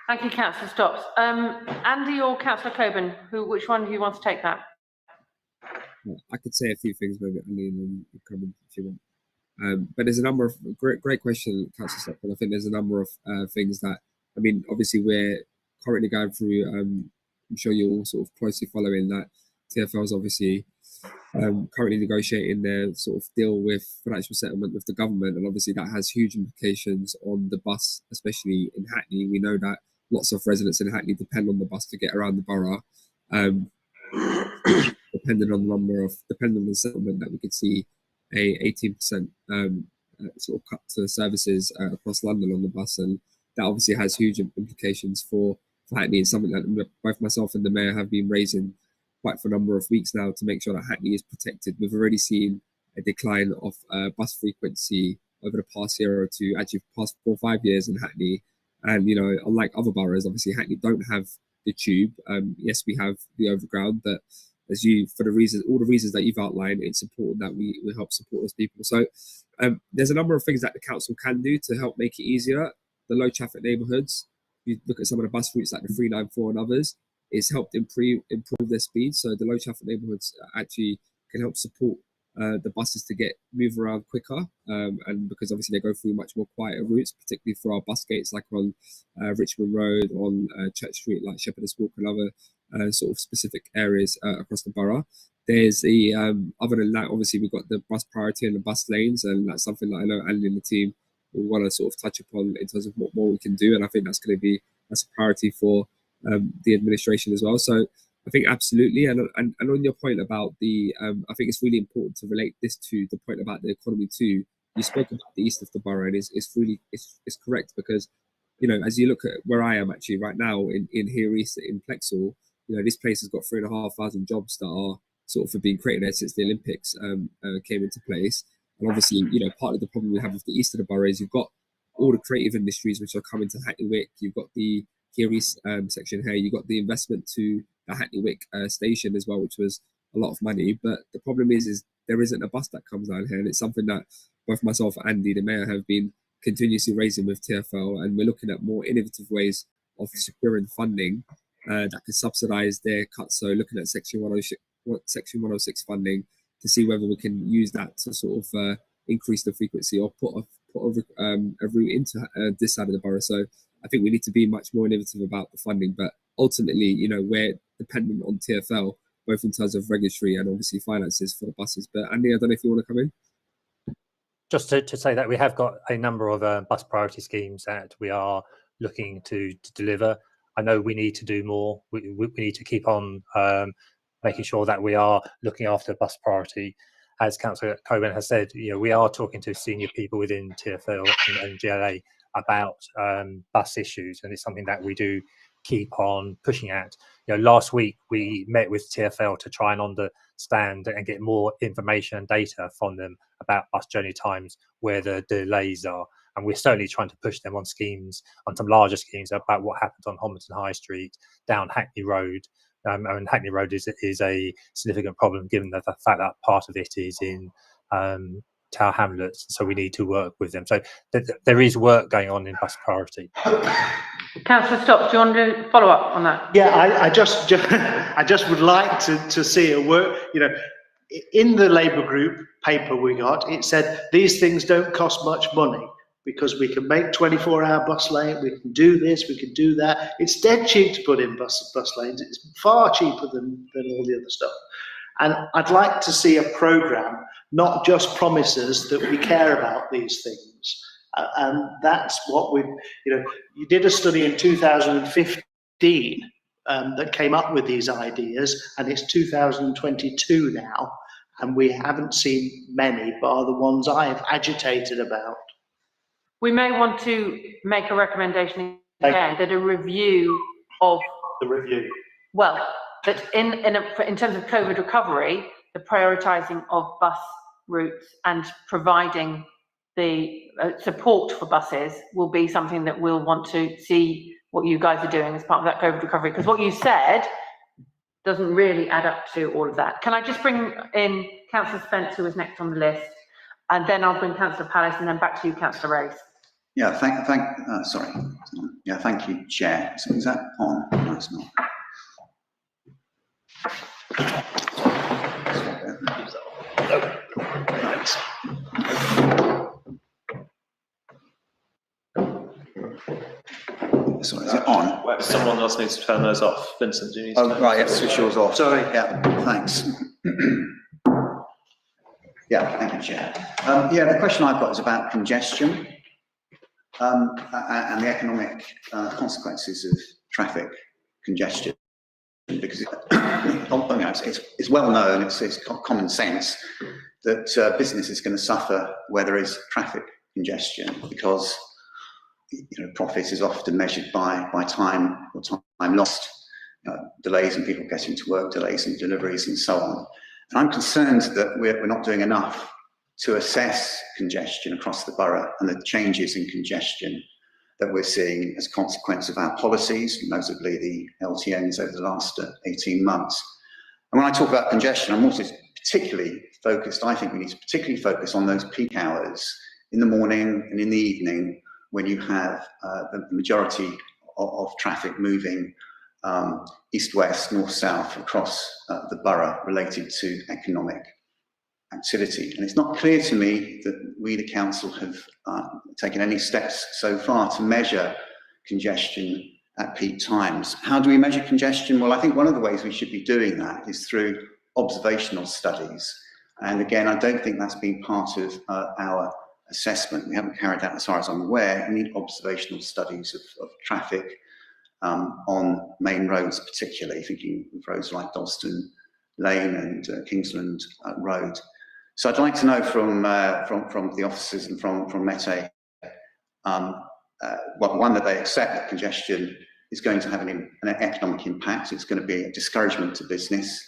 E: Thank you, Councillor Stopps. Andy or Councillor Coburn, which one do you want to take that?
D: Well, I could say a few things, maybe, Andy, and then you come in if you want. But there's a number of great question, Councillor Stopps. I think there's a number of things that, I mean, obviously we're currently going through. I'm sure you're all sort of closely following that. TfL is obviously currently negotiating their sort of deal with financial settlement with the government, and obviously that has huge implications on the bus, especially in Hackney. We know that lots of residents in Hackney depend on the bus to get around the borough. Depending on the settlement, that we could see a 18% sort of cut to services across London on the bus, and that obviously has huge implications for Hackney. It's something that both myself and the mayor have been raising quite for a number of weeks now to make sure that Hackney is protected. We've already seen a decline of bus frequency over the past year or two, actually past 4 or 5 years in Hackney. And, you know, unlike other boroughs, obviously Hackney don't have the tube. Yes, we have the overground, but as you, for all the reasons that you've outlined, it's important that we help support those people. So there's a number of things that the council can do to help make it easier. The low traffic neighbourhoods, you look at some of the bus routes like the 394 and others, it's helped improve their speed. So the low traffic neighbourhoods actually can help support the buses to move around quicker, and because obviously they go through much more quieter routes, particularly for our bus gates like on Richmond Road, on Church Street, like Shepherdess Walk and other sort of specific areas across the borough. There's the other than that, obviously we've got the bus priority and the bus lanes, and that's something that I know Andy and the team will want to sort of touch upon in terms of what more we can do, and I think that's a priority for the administration as well. So I think absolutely, and on your point about the, I think it's really important to relate this to the point about the economy too. You spoke about the east of the borough, and it's correct, because, you know, as you look at where I am actually right now in here east in Plexall, you know, this place has got 3,500 jobs that are sort of being created there since the Olympics came into place. And obviously, you know, part of the problem we have with the east of the borough is you've got all the creative industries which are coming to Hackney Wick. You've got the here east section here. You've got the investment to the Hackney Wick station as well, which was a lot of money. But the problem is there isn't a bus that comes down here, and it's something that both myself and Andy, the mayor, have been continuously raising with TfL, and we're looking at more innovative ways of securing funding that could subsidise their cuts. So looking at Section 106 funding to see whether we can use that to sort of increase the frequency or put a route into this side of the borough. So I think we need to be much more innovative about the funding, but ultimately, you know, we're dependent on TfL, both in terms of regulatory and obviously finances for the buses. But Andy, I don't know if you want to come in.
C: Just to say that we have got a number of bus priority schemes that we are looking to deliver. I know we need to do more. We need to keep on making sure that we are looking after bus priority. As Councillor Coburn has said, you know, we are talking to senior people within TfL and GLA about bus issues, and it's something that we do keep on pushing at. You know, last week we met with TfL to try and understand and get more information and data from them about bus journey times, where the delays are, and we're certainly trying to push them on schemes, on some larger schemes about what happens on Homerton High Street, down Hackney Road. And Hackney Road is a significant problem, given the fact that part of it is in Tower Hamlets, so we need to work with them. So there is work going on in bus priority.
E: Councillor Stopps, do you want to follow up on that?
I: Yeah, I just would like to see a work, you know, in the Labour group paper we got, it said these things don't cost much money because we can make 24-hour bus lane, we can do this, we can do that. It's dead cheap to put in bus lanes. It's far cheaper than all the other stuff. And I'd like to see a programme, not just promises that we care about these things. And that's what you did a study in 2015 that came up with these ideas, and it's 2022 now, and we haven't seen many, but are the ones I've agitated about.
E: We may want to make a recommendation again that a review of
I: the review.
E: Well, that in terms of COVID recovery, the prioritising of bus routes and providing the support for buses will be something that we'll want to see what you guys are doing as part of that COVID recovery. Because what you said doesn't really add up to all of that. Can I just bring in Councillor Spence, who was next on the list, and then I'll bring Councillor Palace, and then back to you, Councillor Race.
H: Yeah, thank you, Chair. So is that on? No, it's not. Sorry, is it on?
F: Well, someone else needs to turn those off. Vincent, do you need to
H: Oh,
F: turn
H: right,
F: those
H: yes, switch yours off. Sorry, yeah, thanks. Yeah, thank you, Chair. Yeah, the question I've got is about congestion and the economic consequences of traffic congestion, because it's well known, it's common sense that business is going to suffer where there is traffic congestion, because profit is often measured by time or time lost, delays in people getting to work, delays in deliveries, and so on. And I'm concerned that we're not doing enough to assess congestion across the borough and the changes in congestion that we're seeing as a consequence of our policies, notably the LTNs over the last 18 months. And when I talk about congestion, I'm also particularly focused, I think we need to particularly focus on those peak hours in the morning and in the evening, when you have the majority of traffic moving east-west, north-south across the borough related to economic activity. And it's not clear to me that we, the council, have taken any steps so far to measure congestion at peak times. How do we measure congestion? Well, I think one of the ways we should be doing that is through observational studies. And again, I don't think that's been part of our assessment. We haven't carried out, as far as I'm aware. We need observational studies of traffic on main roads, particularly thinking of roads like Dalston Lane and Kingsland Road. So I'd like to know from the officers and from Mete, one, that they accept that congestion is going to have an economic impact. It's going to be a discouragement to business,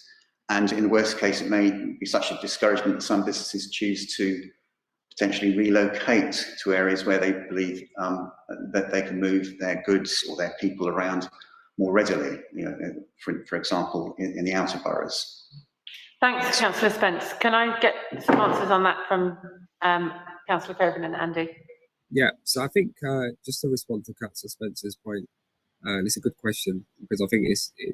H: and in the worst case, it may be such a discouragement that some businesses choose to potentially relocate to areas where they believe that they can move their goods or their people around more readily, for example, in the outer boroughs.
E: Thanks, Councillor Spence. Can I get some answers on that from Councillor Coburn and Andy?
D: Yeah, so I think just to respond to Councillor Spence's point, it's a good question, because I think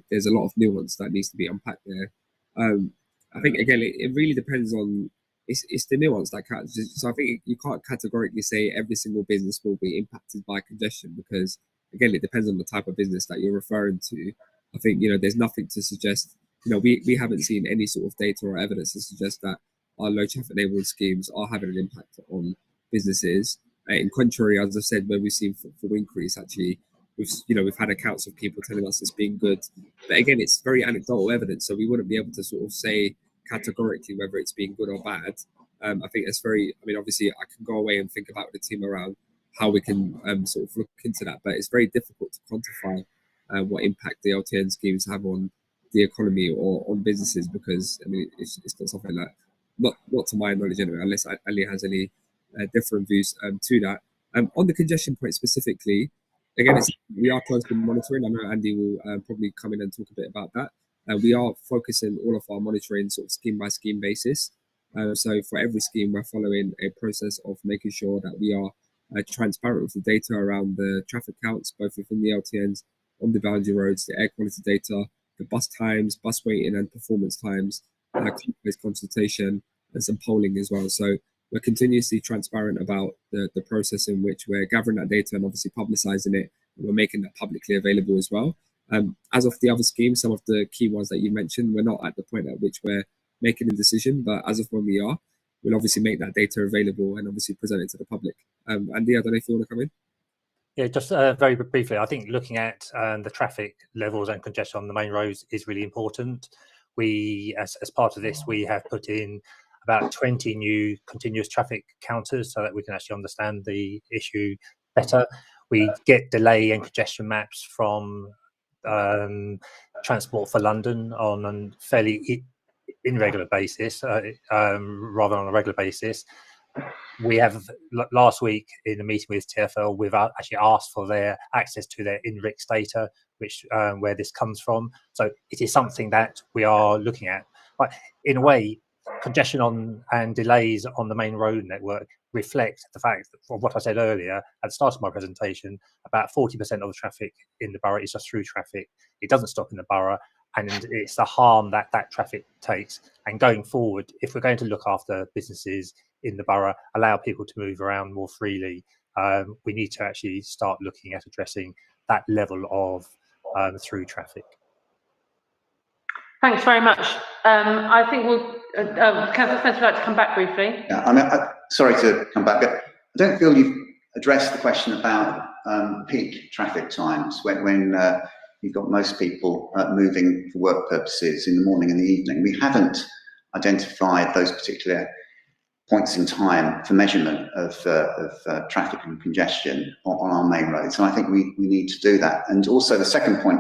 D: there's a lot of nuance that needs to be unpacked there. I think, again, it really depends on, it's the nuance that counts. So I think you can't categorically say every single business will be impacted by congestion, because, again, it depends on the type of business that you're referring to. I think, there's nothing to suggest, we haven't seen any sort of data or evidence to suggest that our low traffic neighbourhood schemes are having an impact on businesses. In contrary, as I've said, where we've seen footfall increase, actually, we've had accounts of people telling us it's been good. But again, it's very anecdotal evidence, so we wouldn't be able to sort of say categorically whether it's been good or bad. I think it's obviously I can go away and think about the team around how we can sort of look into that, but it's very difficult to quantify what impact the LTN schemes have on the economy or on businesses, because it's not something that, not to my knowledge anyway, unless Ali has any different views to that. On the congestion point specifically, again, we are closely monitoring. I know Andy will probably come in and talk a bit about that. We are focusing all of our monitoring sort of scheme by scheme basis. So for every scheme, we're following a process of making sure that we are transparent with the data around the traffic counts, both within the LTNs, on the boundary roads, the air quality data, the bus times, bus waiting and performance times, consultation, and some polling as well. So we're continuously transparent about the process in which we're gathering that data and obviously publicising it. And we're making that publicly available as well. As of the other schemes, some of the key ones that you mentioned, we're not at the point at which we're making a decision, but as of when we are, we'll obviously make that data available and obviously present it to the public. Andy, I don't know if you want to come in?
C: Yeah, just very briefly, I think looking at the traffic levels and congestion on the main roads is really important. We, as part of this, we have put in about 20 new continuous traffic counters so that we can actually understand the issue better. We get delay and congestion maps from Transport for London on a fairly irregular basis, rather on a regular basis. We have last week in a meeting with TfL, we've actually asked for their access to their INRIX data, which where this comes from. So it is something that we are looking at. But in a way, congestion and delays on the main road network reflect the fact that, from what I said earlier at the start of my presentation, about 40% of the traffic in the borough is just through traffic. It doesn't stop in the borough, and it's the harm that traffic takes. And going forward, if we're going to look after businesses in the borough, allow people to move around more freely, we need to actually start looking at addressing that level of through traffic.
E: Thanks very much. I think we'll, Councillor Spencer would like to come back briefly.
H: Yeah, I mean, sorry to come back, but I don't feel you've addressed the question about peak traffic times when you've got most people moving for work purposes in the morning and the evening. We haven't identified those particular points in time for measurement of traffic and congestion on our main roads, and I think we need to do that. And also the second point,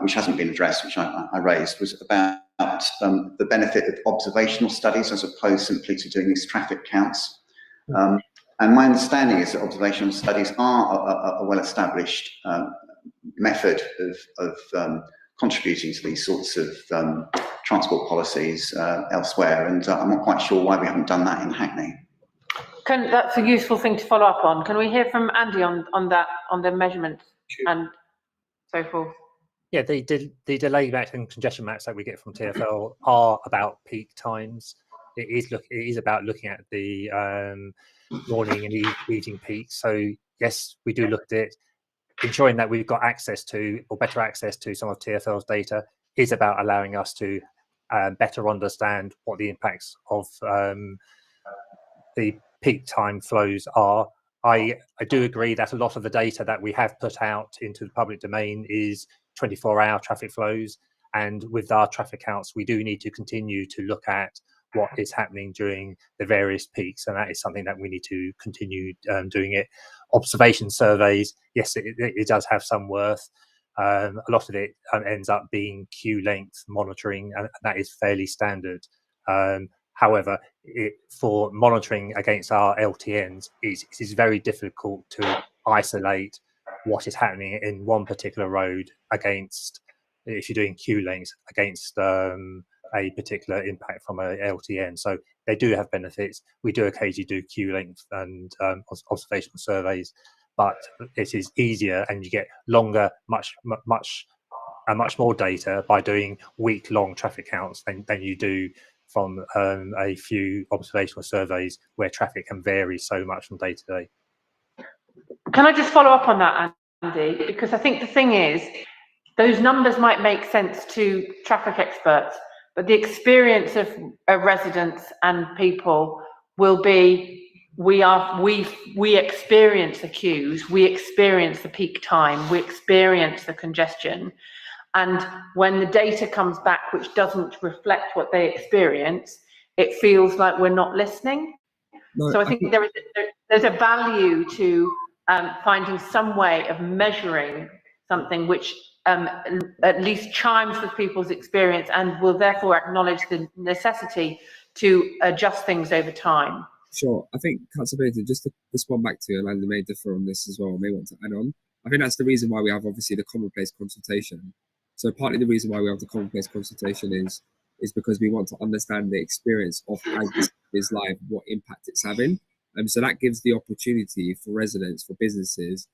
H: which hasn't been addressed, which I raised, was about the benefit of observational studies as opposed simply to doing these traffic counts. And my understanding is that observational studies are a well-established method of contributing to these sorts of transport policies elsewhere, and I'm not quite sure why we haven't done that in Hackney.
E: That's a useful thing to follow up on. Can we hear from Andy on that, on the measurement and so forth?
C: Yeah, the delay maps and congestion maps that we get from TfL are about peak times. It is about looking at the morning and evening peaks. So yes, we do look at it. Ensuring that we've got access to, or better access to, some of TfL's data is about allowing us to better understand what the impacts of the peak time flows are. I do agree that a lot of the data that we have put out into the public domain is 24-hour traffic flows, and with our traffic counts, we do need to continue to look at what is happening during the various peaks, and that is something that we need to continue doing it. Observation surveys, yes, it does have some worth. A lot of it ends up being queue length monitoring, and that is fairly standard. However, for monitoring against our LTNs, it is very difficult to isolate what is happening in one particular road against, if you're doing queue lengths, against a particular impact from a LTN. So they do have benefits. We do occasionally do queue length and observational surveys, but it is easier and you get longer, much more data by doing week-long traffic counts than you do from a few observational surveys where traffic can vary so much from day to day.
E: Can I just follow up on that, Andy? Because I think the thing is, those numbers might make sense to traffic experts, but the experience of residents and people will be, we experience the queues, we experience the peak time, we experience the congestion. And when the data comes back, which doesn't reflect what they experience, it feels like we're not listening. No, so I think there's a value to finding some way of measuring something which at least chimes with people's experience and will therefore acknowledge the necessity to adjust things over time.
D: Sure. I think, Councillor Bennington, just to respond back to you, and I may differ on this as well, may want to add on. I think that's the reason why we have obviously the commonplace consultation. So partly the reason why we have the commonplace consultation is because we want to understand the experience of how this is live, what impact it's having. So that gives the opportunity for residents, for businesses,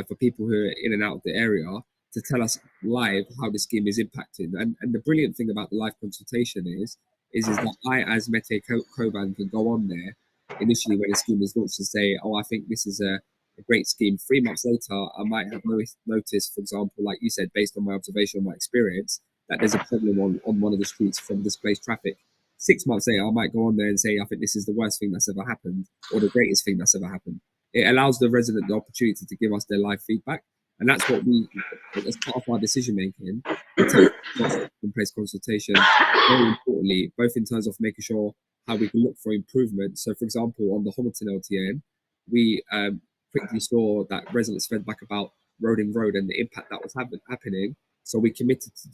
D: for people who are in and out of the area to tell us live how the scheme is impacting. And the brilliant thing about the live consultation is that I, as Mete Coban, can go on there initially when a scheme is launched and say, oh, I think this is a great scheme. 3 months later, I might have noticed, for example, like you said, based on my observation, my experience, that there's a problem on one of the streets from displaced traffic. 6 months later, I might go on there and say, I think this is the worst thing that's ever happened, or the greatest thing that's ever happened. It allows the resident the opportunity to give us their live feedback. And that's what we, as part of our decision making, we take place consultation very importantly, both in terms of making sure how we can look for improvement. So, for example, on the Homerton LTN, we quickly saw that residents fed back about Roding Road and the impact that was happening. So we committed to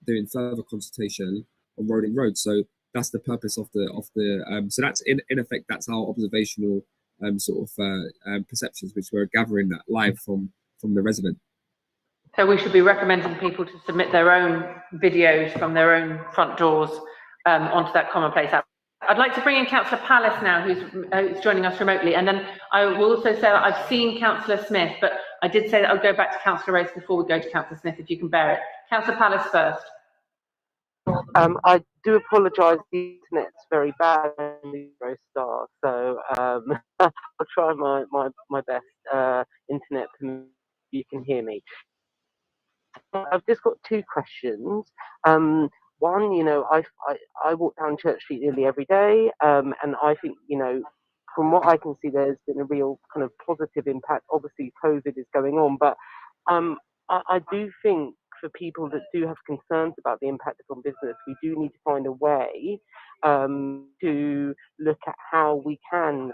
D: doing further consultation on rolling roads. So that's the purpose of the so that's in effect, that's our observational perceptions, which we're gathering that live from the resident.
E: So we should be recommending people to submit their own videos from their own front doors onto that commonplace app. I'd like to bring in Councillor Palace now, who's joining us remotely, and then I will also say that I've seen Councillor Smith, but I did say that I'll go back to Councillor Race before we go to Councillor Smith, if you can bear it. Councillor Palace first.
J: I do apologise, the internet's very bad in the Star, so I'll try my best. Internet, you can hear me. I've just got two questions. One, you know, I walk down Church Street nearly every day, and I think, you know, from what I can see, there's been a real kind of positive impact. Obviously, COVID is going on, but I do think for people that do have concerns about the impact on business, we do need to find a way to look at how we can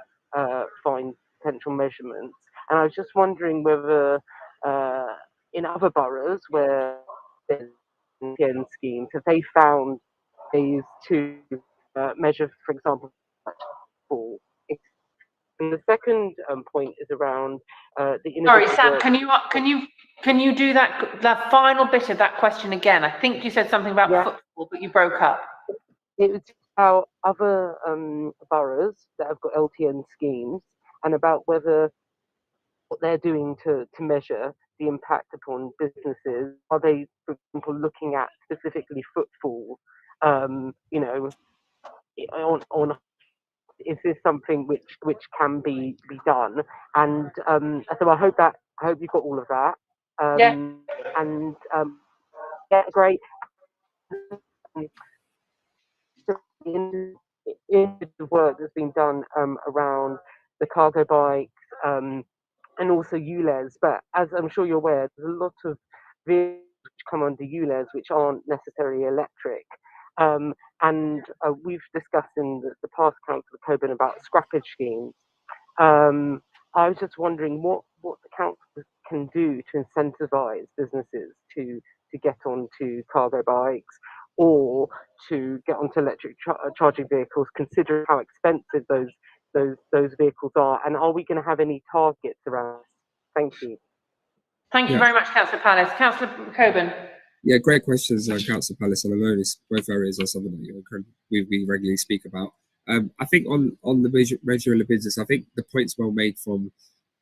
J: find potential measurements. And I was just wondering whether in other boroughs where there's schemes, have they found ways to measure, for example, fall? And the second point is around the.
E: Sorry, Sam. Can you do that final bit of that question again? I think you said something about football, but you broke up.
J: It was about other boroughs that have got LTN schemes, and about whether what they're doing to measure the impact upon businesses. Are they, for example, looking at specifically footfall? You know, on is this something which can be done? And so I hope you've got all of that. And great. In the work that's been done around the cargo bikes and also ULEZ, but as I'm sure you're aware, there's a lot of vehicles which come under ULEZ which aren't necessarily electric. And we've discussed in the past Councillor Coburn about scrappage schemes. I was just wondering what the council can do to incentivise businesses to get onto cargo bikes or to get onto electric charging vehicles, considering how expensive those vehicles are. And are we going to have any targets around this? Thank you.
E: Thank you very much, Councillor Palace. Councillor Coburn.
D: Yeah, great questions, Councillor Palace. And I know both areas are something that we regularly speak about. I think on the measuring the business, I think the point's well made from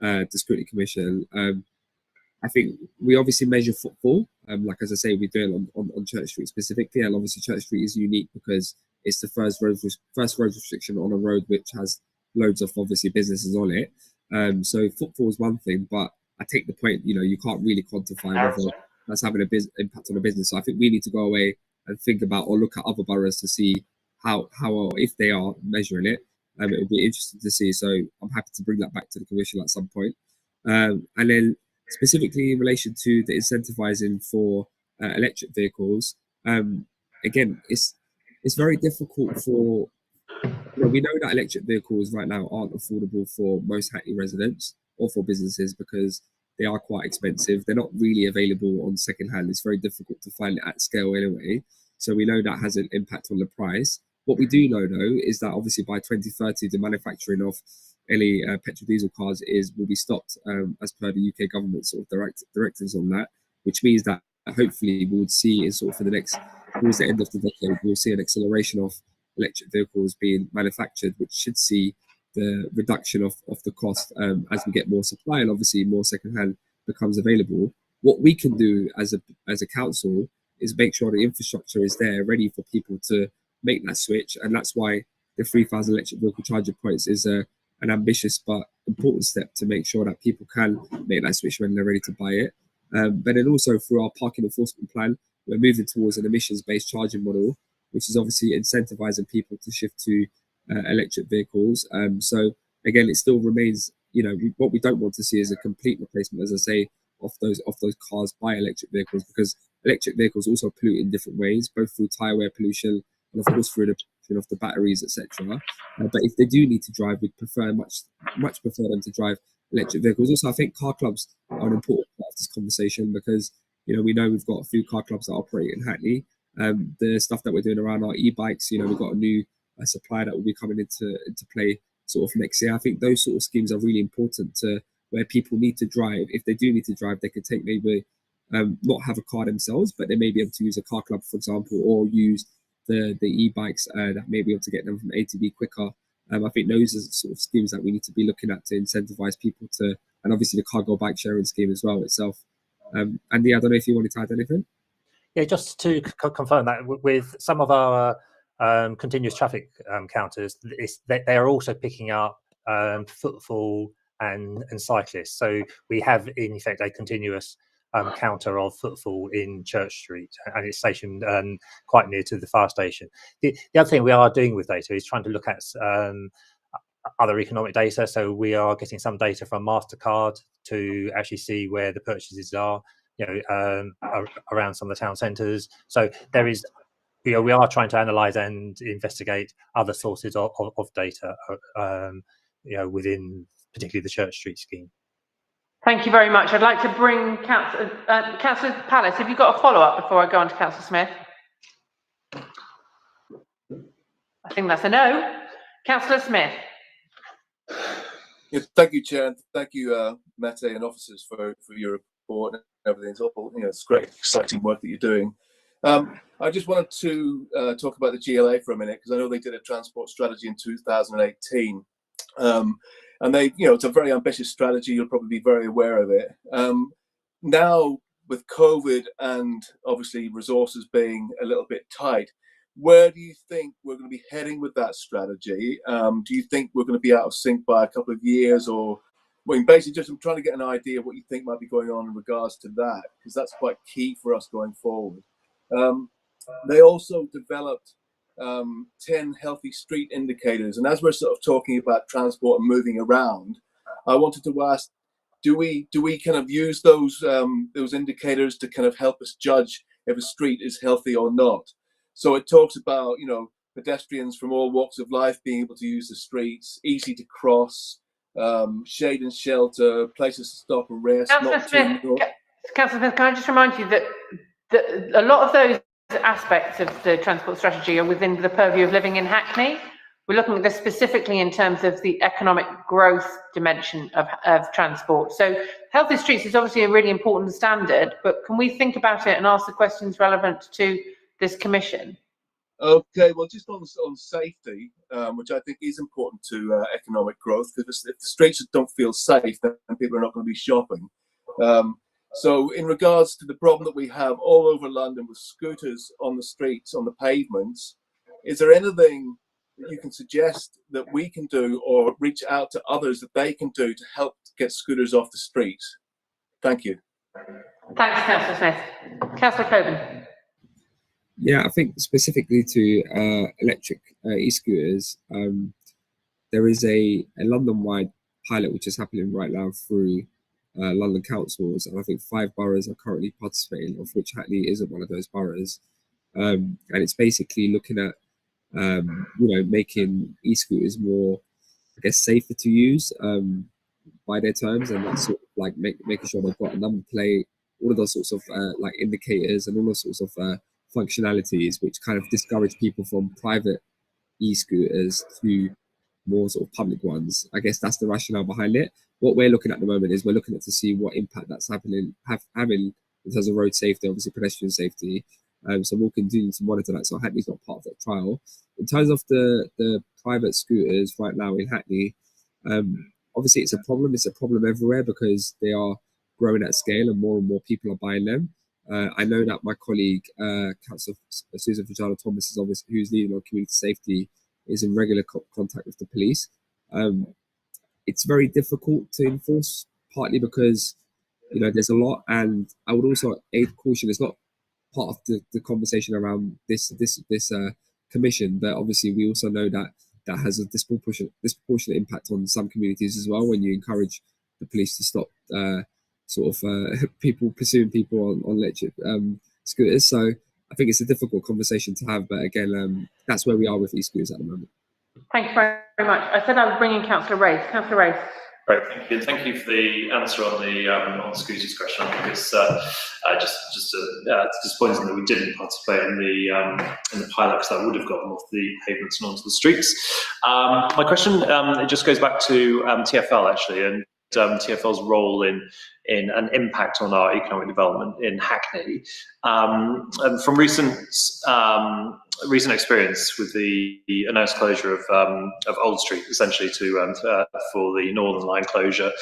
D: the Scrutiny Commission. I think we obviously measure footfall. Like as I say, we do it on Church Street specifically, and obviously Church Street is unique because it's the first road restriction on a road which has loads of obviously businesses on it. So footfall is one thing, but I take the point. You know, you can't really quantify whether that's having a impact on a business. So I think we need to go away and think about or look at other boroughs to see how or if they are measuring it. It would be interesting to see. So I'm happy to bring that back to the Commission at some point. And then specifically in relation to the incentivizing for electric vehicles, again, it's very difficult for, we know that electric vehicles right now aren't affordable for most Hackney residents or for businesses because they are quite expensive. They're not really available on second hand. It's very difficult to find it at scale anyway. So we know that has an impact on the price. What we do know though is that obviously by 2030, the manufacturing of any petrol diesel cars will be stopped as per the UK government sort of directives on that, which means that hopefully we would see is sort of for the next, towards the end of the decade, we'll see an acceleration of electric vehicles being manufactured, which should see the reduction of the cost as we get more supply and obviously more secondhand becomes available. What we can do as a council is make sure the infrastructure is there ready for people to make that switch, and that's why the 3,000 electric vehicle charging points is an ambitious but important step to make sure that people can make that switch when they're ready to buy it. But then also through our parking enforcement plan, we're moving towards an emissions-based charging model, which is obviously incentivizing people to shift to electric vehicles. So again, it still remains, what we don't want to see is a complete replacement, as I say, of those cars by electric vehicles, because electric vehicles also pollute in different ways, both through tyre wear pollution and of course through the pollution of the batteries, etc. But if they do need to drive, we'd much prefer them to drive electric vehicles. Also, I think car clubs are an important part of this conversation because we know we've got a few car clubs that operate in Hackney. The stuff that we're doing around our e-bikes, we've got a new supply that will be coming into play sort of next year. I think those sort of schemes are really important to where people need to drive. If they do need to drive, they could take maybe not have a car themselves, but they may be able to use a car club, for example, or use the e-bikes that may be able to get them from A to B quicker. I think those are sort of schemes that we need to be looking at to incentivize people to, and obviously the cargo bike sharing scheme as well itself. Andy, I don't know if you wanted to add anything.
C: Yeah, just to confirm that with some of our continuous traffic counters, they are also picking up footfall and cyclists. So we have in effect a continuous counter of footfall in Church Street, and it's stationed quite near to the fire station. The other thing we are doing with data is trying to look at other economic data. So we are getting some data from MasterCard to actually see where the purchases are, around some of the town centres. So there is, we are trying to analyse and investigate other sources of data, within particularly the Church Street scheme.
E: Thank you very much. I'd like to bring Councillor Palace. Have you got a follow-up before I go on to Councillor Smith? I think that's a no. Councillor Smith.
K: Yes, thank you, Chair, and thank you, Mette and officers for your report and everything. It's all, it's great, exciting work that you're doing. I just wanted to talk about the GLA for a minute, because I know they did a transport strategy in 2018. And they, it's a very ambitious strategy. You'll probably be very aware of it. Now, with COVID and obviously resources being a little bit tight, where do you think we're going to be heading with that strategy? Do you think we're going to be out of sync by a couple of years, or, basically just I'm trying to get an idea of what you think might be going on in regards to that, because that's quite key for us going forward. They also developed 10 healthy street indicators, and as we're sort of talking about transport and moving around, I wanted to ask, do we kind of use those indicators to kind of help us judge if a street is healthy or not? So it talks about, pedestrians from all walks of life being able to use the streets, easy to cross, shade and shelter, places to stop and rest.
E: Councillor Smith, can I just remind you that a lot of those aspects of the transport strategy are within the purview of living in Hackney. We're looking at this specifically in terms of the economic growth dimension of transport. So healthy streets is obviously a really important standard, but can we think about it and ask the questions relevant to this commission?
K: Okay, well, just on safety, which I think is important to economic growth, because if the streets don't feel safe, then people are not going to be shopping. So in regards to the problem that we have all over London with scooters on the streets, on the pavements, is there anything that you can suggest that we can do or reach out to others that they can do to help get scooters off the streets? Thank you.
E: Thanks, Councillor Smith. Councillor Coben.
D: Yeah, I think specifically to electric e-scooters, there is a London-wide pilot which is happening right now through London councils, and I think 5 boroughs are currently participating, of which Hackney isn't one of those boroughs. And it's basically looking at making e-scooters more, I guess, safer to use by their terms, and that's sort of like making sure they've got a number plate, all of those sorts of like indicators and all those sorts of functionalities which kind of discourage people from private e-scooters to more sort of public ones. I guess that's the rationale behind it. What we're looking at the moment is we're looking at to see what impact that's having in terms of road safety, obviously pedestrian safety. So we'll continue to monitor that. So Hackney's not part of that trial. In terms of the private scooters right now in Hackney, obviously it's a problem. It's a problem everywhere because they are growing at scale and more people are buying them. I know that my colleague, Councillor Susan Fujala-Thomas, who's leading on community safety, is in regular contact with the police. It's very difficult to enforce, partly because there's a lot, and I would also aid caution. It's not part of the conversation around this commission, but obviously we also know that has a disproportionate impact on some communities as well when you encourage the police to stop people pursuing people on electric scooters. So I think it's a difficult conversation to have, but again, that's where we are with e-scooters at the moment.
E: Thank you very much. I said I was bringing Councillor Race. Councillor Race.
F: Great, thank you. Thank you for the answer on the Scooty's question. I think it's just disappointing that we didn't participate in the pilot, because that would have got them off the pavements and onto the streets. My question it just goes back to TfL actually, and TfL's role in an impact on our economic development in Hackney. And from recent experience with the announced closure of Old Street, essentially for the Northern Line closure,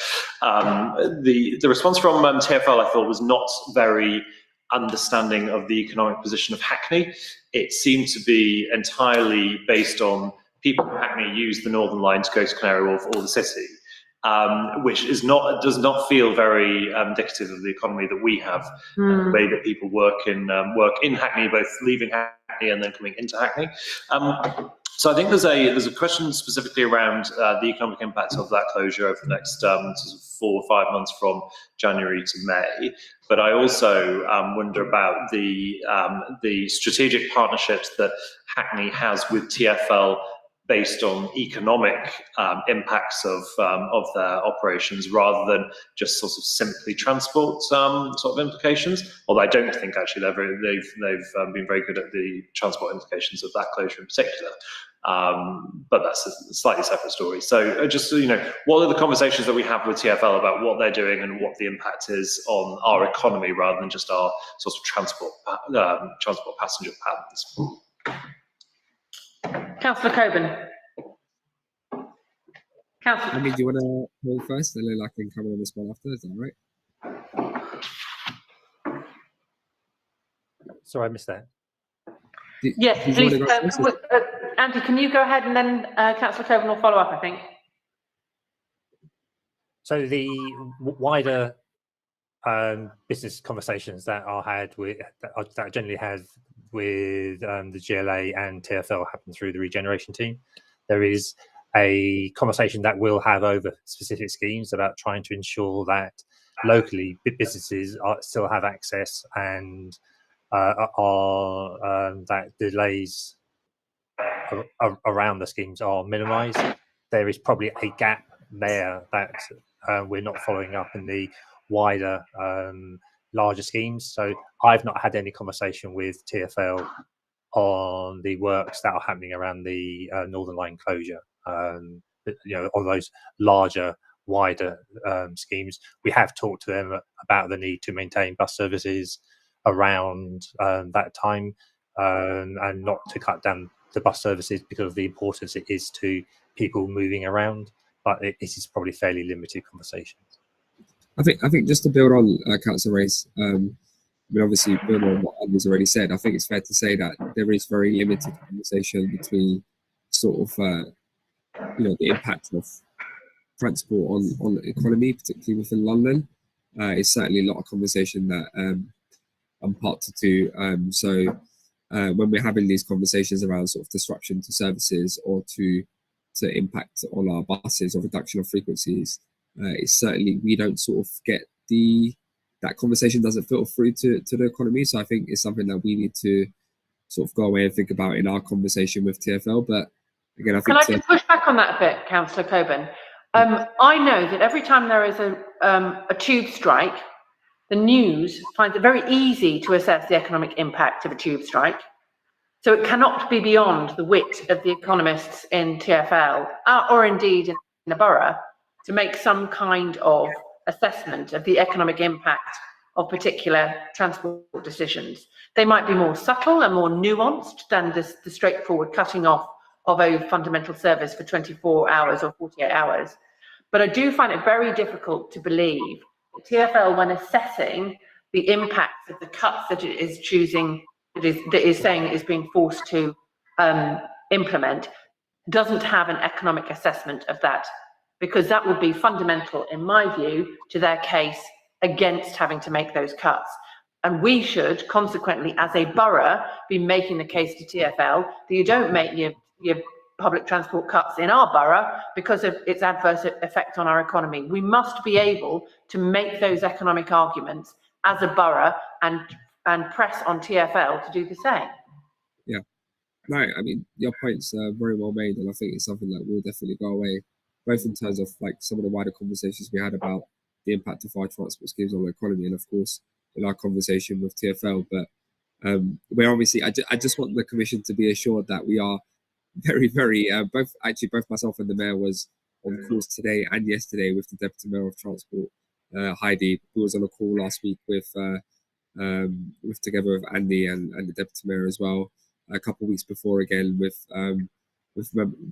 F: the response from TfL I thought was not very understanding of the economic position of Hackney. It seemed to be entirely based on people in Hackney use the Northern Line to go to Canary Wharf or the city. Which does not feel very indicative of the economy that we have, the way that people work in Hackney, both leaving Hackney and then coming into Hackney. So I think there's a question specifically around the economic impact of that closure over the next sort of 4 or 5 months from January to May. But I also wonder about the strategic partnerships that Hackney has with TfL, based on economic impacts of their operations, rather than just sort of simply transport sort of implications. Although I don't think actually they've been very good at the transport implications of that closure in particular. But that's a slightly separate story. So just so you know, what are the conversations that we have with TfL about what they're doing and what the impact is on our economy, rather than just our sort of transport passenger patterns?
E: Councillor Cockburn.
D: Andy, do you want to hold first, and then I can come on this one after? Is that right?
C: Sorry, I missed that.
E: Yes, please. Andy, can you go ahead, and then Councillor Cockburn will follow up, I think.
C: So the wider business conversations that are had that I generally have with the GLA and TfL happen through the regeneration team. There is a conversation that we'll have over specific schemes about trying to ensure that locally businesses still have access, and that delays around the schemes are minimised. There is probably a gap there that we're not following up in the wider larger schemes. So I've not had any conversation with TfL on the works that are happening around the Northern Line closure. On those larger, wider schemes, we have talked to them about the need to maintain bus services around that time, and not to cut down the bus services because of the importance it is to people moving around. But it is probably fairly limited conversations.
D: I think just to build on Councillor Ray's, obviously building on what Andy's already said, I think it's fair to say that there is very limited conversation between sort of the impact of transport on the economy, particularly within London. It's certainly a lot of conversation that I'm part to. So when we're having these conversations around sort of disruption to services or to impact on our buses or reduction of frequencies, it's certainly, we don't sort of get that conversation doesn't filter through to the economy. So I think it's something that we need to sort of go away and think about in our conversation with TfL. But again, I think— Can
E: I just push back on that a bit, Councillor Cockburn? I know that every time there is a tube strike, the news finds it very easy to assess the economic impact of a tube strike. So it cannot be beyond the wit of the economists in TfL, or indeed in the borough, to make some kind of assessment of the economic impact of particular transport decisions. They might be more subtle and more nuanced than the straightforward cutting off of a fundamental service for 24 hours or 48 hours. But I do find it very difficult to believe that TfL, when assessing the impact of the cuts that it is choosing, that is saying it is being forced to implement, doesn't have an economic assessment of that, because that would be fundamental, in my view, to their case against having to make those cuts. And we should, consequently, as a borough, be making the case to TfL that you don't make your public transport cuts in our borough because of its adverse effect on our economy. We must be able to make those economic arguments as a borough and press on TfL to do the same.
D: Yeah, no, I mean, your points are very well made, and I think it's something that will definitely go away both in terms of like some of the wider conversations we had about the impact of our transport schemes on the economy, and of course in our conversation with TfL. But we're obviously, I just want the Commission to be assured that we are very, very, both myself and the Mayor was on calls today and yesterday with the Deputy Mayor of Transport, Heidi, who was on a call last week with together with Andy and the Deputy Mayor as well, a couple of weeks before again with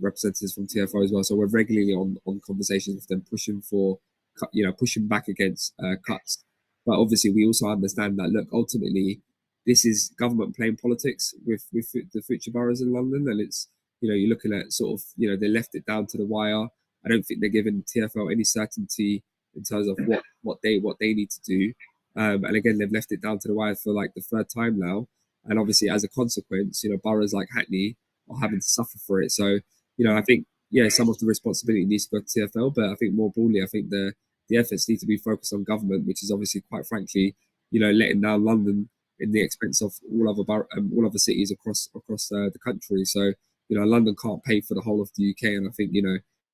D: representatives from TfL as well. So we're regularly on conversations with them, pushing back against cuts. But obviously we also understand that, look, ultimately this is government playing politics with the future boroughs in London, and it's, you're looking at sort of, they left it down to the wire. I don't think they're giving TfL any certainty in terms of what they need to do. And again, they've left it down to the wire for like the third time now. And obviously, as a consequence, boroughs like Hackney are having to suffer for it. So, I think, some of the responsibility needs to go to TfL, but I think more broadly, I think the efforts need to be focused on government, which is obviously, quite frankly, letting down London in the expense of all other cities across the country. So, London can't pay for the whole of the UK, and I think,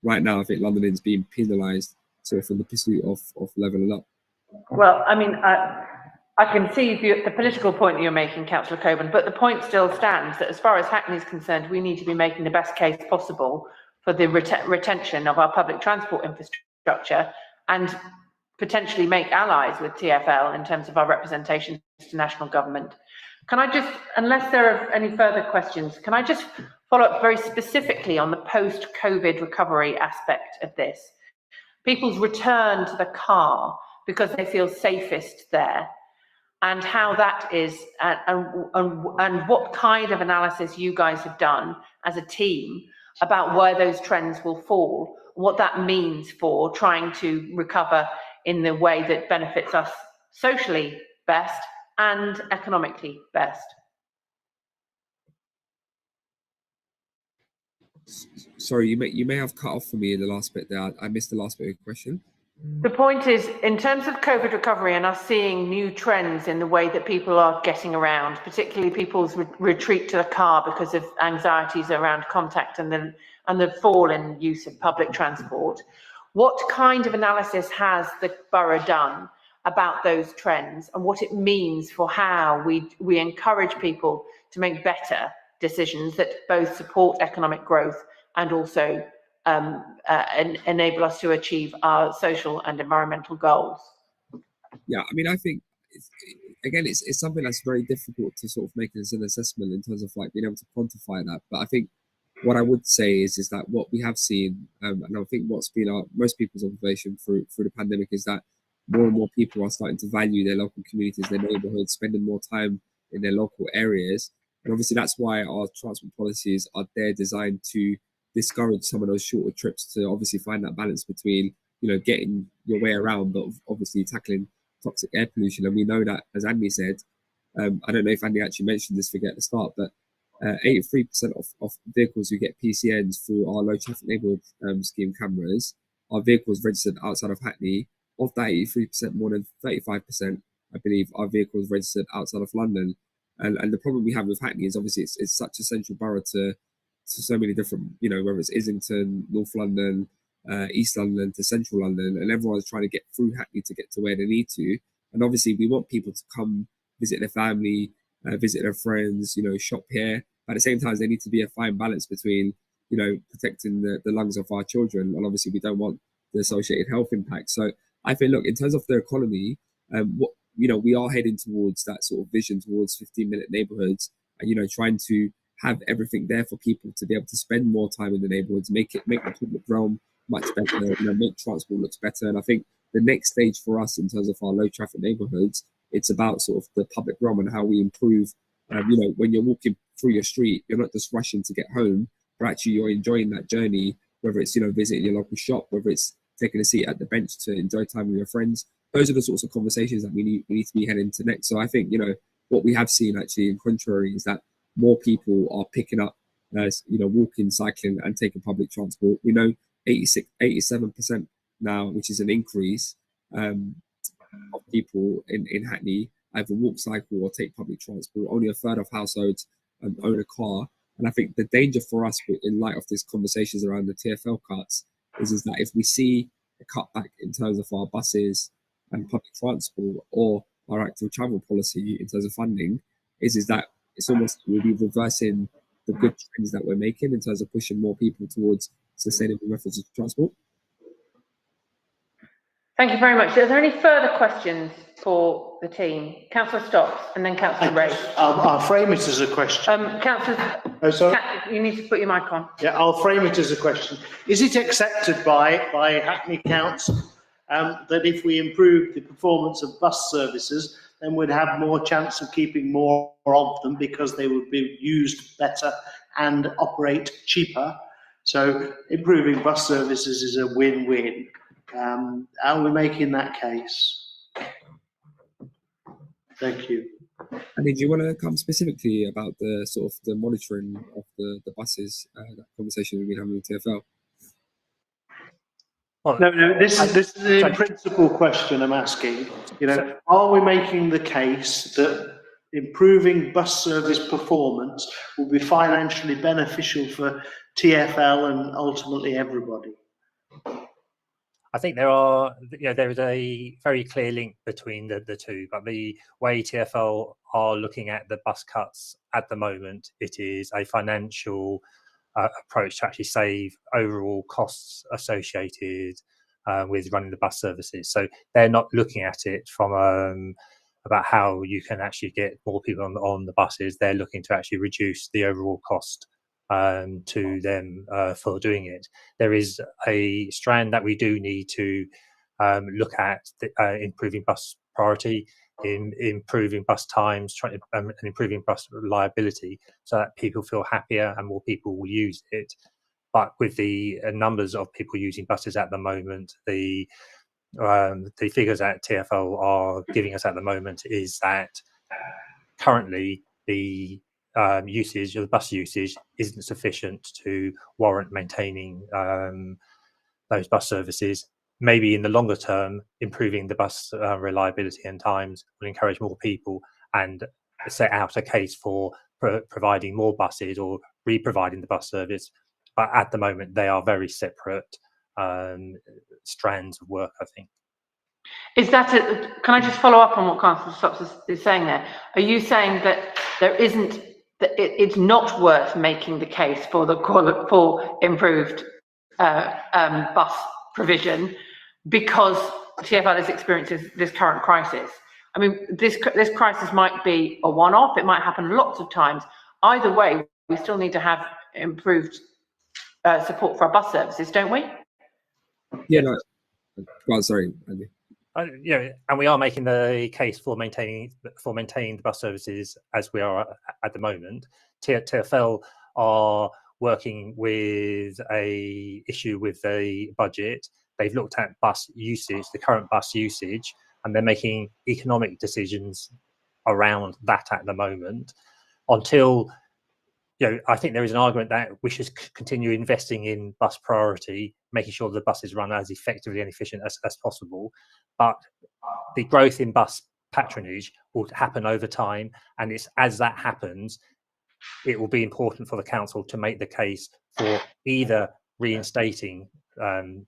D: right now, I think London is being penalised sort of in the pursuit of levelling up.
E: Well, I mean, I can see the political point that you're making, Councillor Coburn, but the point still stands that as far as Hackney is concerned, we need to be making the best case possible for the retention of our public transport infrastructure and potentially make allies with TfL in terms of our representation to national government. Can I just, unless there are any further questions, can I just follow up very specifically on the post-COVID recovery aspect of this? People's return to the car because they feel safest there, and how that is, and what kind of analysis you guys have done as a team about where those trends will fall, what that means for trying to recover in the way that benefits us socially best and economically best.
D: Sorry, you may have cut off for me in the last bit there. I missed the last bit of your question.
E: The point is, in terms of COVID recovery and us seeing new trends in the way that people are getting around, particularly people's retreat to the car because of anxieties around contact and the fall in use of public transport, what kind of analysis has the borough done about those trends and what it means for how we encourage people to make better decisions that both support economic growth and also enable us to achieve our social and environmental goals?
D: Yeah, I mean, I think, it's something that's very difficult to sort of make as an assessment in terms of like being able to quantify that. But I think what I would say is that what we have seen, and I think what's been most people's observation through the pandemic, is that more and more people are starting to value their local communities, their neighbourhoods, spending more time in their local areas. And obviously that's why our transport policies are there designed to discourage some of those shorter trips, to obviously find that balance between, getting your way around, but obviously tackling toxic air pollution. And we know that, as Andy said, I don't know if Andy actually mentioned this figure at the start, but 83% of vehicles who get PCNs through our low traffic neighbourhood scheme cameras are vehicles registered outside of Hackney. Of that 83%, more than 35%, I believe, are vehicles registered outside of London. And the problem we have with Hackney is obviously it's such a central borough to so many different, whether it's Islington, North London, East London to Central London, and everyone's trying to get through Hackney to get to where they need to. And obviously we want people to come visit their family, visit their friends, shop here. But at the same time, there needs to be a fine balance between, protecting the lungs of our children, and obviously we don't want the associated health impact. So I think, look, in terms of the economy, we are heading towards that sort of vision towards 15-minute neighbourhoods, and trying to have everything there for people to be able to spend more time in the neighbourhoods, make the public realm much better, make transport looks better. And I think the next stage for us in terms of our low traffic neighbourhoods, it's about sort of the public realm and how we improve. When you're walking through your street, you're not just rushing to get home, but actually you're enjoying that journey, whether it's, visiting your local shop, whether it's taking a seat at the bench to enjoy time with your friends. Those are the sorts of conversations that we need to be heading to next. So I think, what we have seen actually in contrary is that more people are picking up, walking, cycling and taking public transport. 87% now, which is an increase of people in Hackney either walk, cycle or take public transport. Only a third of households own a car. And I think the danger for us in light of these conversations around the TfL cuts is that if we see a cutback in terms of our buses and public transport or our active travel policy in terms of funding, is that it's almost we'll be reversing the good trends that we're making in terms of pushing more people towards sustainable methods of transport.
E: Thank you very much. Are there any further questions for the team? Councillor Stocks and then Councillor Ray.
I: I'll frame it as a question.
E: Councillor,
I: Oh, sorry.
E: you need to put your mic on.
I: Yeah, I'll frame it as a question. Is it accepted by Hackney Council that if we improve the performance of bus services, then we'd have more chance of keeping more of them because they would be used better and operate cheaper? So improving bus services is a win-win. Are we making that case? Thank you.
D: And did you want to come specifically about the sort of the monitoring of the buses, that conversation we've been having with TfL?
I: No, this is the principal question I'm asking. You know, are we making the case that improving bus service performance will be financially beneficial for TfL and ultimately everybody?
C: I think there is a very clear link between the two, but the way TfL are looking at the bus cuts at the moment, it is a financial approach to actually save overall costs associated with running the bus services. So they're not looking at it from about how you can actually get more people on the buses. They're looking to actually reduce the overall cost to them for doing it. There is a strand that we do need to look at, improving bus priority, improving bus times, and improving bus reliability, so that people feel happier and more people will use it. But with the numbers of people using buses at the moment, the figures that TfL are giving us at the moment is that currently the usage of the bus usage isn't sufficient to warrant maintaining those bus services. Maybe in the longer term, improving the bus reliability and times will encourage more people and set out a case for providing more buses or re-providing the bus service. But at the moment, they are very separate strands of work, I think.
E: Is that it? Can I just follow up on what Councillor Stocks is saying there? Are you saying that there isn't, that it's not worth making the case for improved bus provision because TfL is experiencing this current crisis? I mean, this crisis might be a one-off. It might happen lots of times. Either way, we still need to have improved support for our bus services, don't we?
D: Yeah, no. Well, sorry, Andy.
C: And we are making the case for maintaining the bus services as we are at the moment. TfL are working with a issue with the budget. They've looked at bus usage, the current bus usage, and they're making economic decisions around that at the moment. Until, I think there is an argument that we should continue investing in bus priority, making sure the buses run as effectively and efficient as possible. But the growth in bus patronage will happen over time, and it's as that happens, it will be important for the council to make the case for either reinstating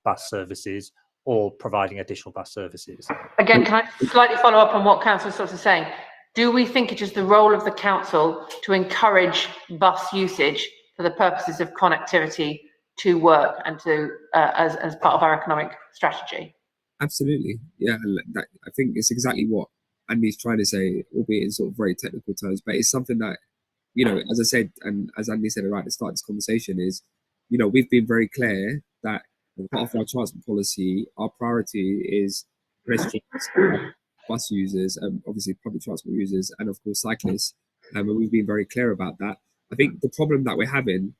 C: bus services or providing additional bus services.
E: Again, can I slightly follow up on what Councillor Stocks is saying? Do we think it is the role of the council to encourage bus usage for the purposes of connectivity to work and to as part of our economic strategy?
D: Absolutely, yeah. I think it's exactly what Andy's trying to say, albeit in sort of very technical terms. But it's something that, as I said, and as Andy said right at the start of this conversation, is, we've been very clear that as part of our transport policy, our priority is pedestrians, bus users, obviously public transport users, and of course cyclists. And we've been very clear about that. I think the problem that we're having,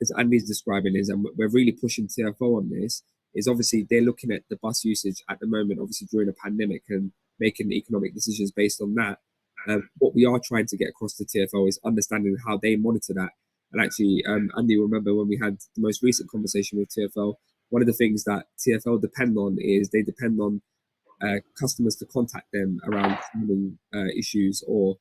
D: as Andy's describing, is, and we're really pushing TfL on this, is obviously they're looking at the bus usage at the moment, obviously during a pandemic, and making economic decisions based on that. What we are trying to get across to TfL is understanding how they monitor that. And actually, Andy, remember when we had the most recent conversation with TfL, one of the things that TfL depend on is they depend on customers to contact them around issues or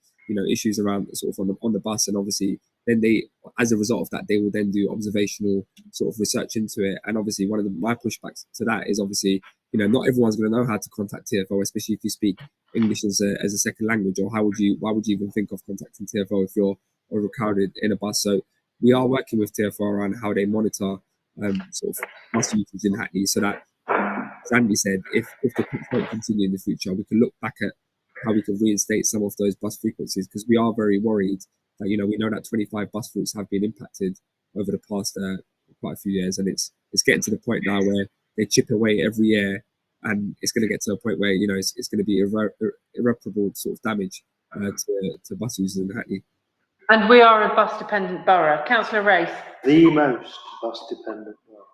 D: issues around sort of on the bus, and obviously then they as a result of that, they will then do observational sort of research into it. And obviously, one of my pushbacks to that is obviously, not everyone's going to know how to contact TFO, especially if you speak English as a second language. Or why would you even think of contacting TFO if you're overcrowded in a bus? So we are working with TFO around how they monitor sort of bus usage in Hackney, so that, as Andy said, if the cuts don't continue in the future, we can look back at how we can reinstate some of those bus frequencies, because we are very worried that, we know that 25 bus routes have been impacted over the past quite a few years, and it's getting to the point now where they chip away every year, and it's going to get to a point where, it's going to be irreparable sort of damage to bus users in Hackney.
E: And we are a bus-dependent borough. Councillor Race.
I: The most bus-dependent borough.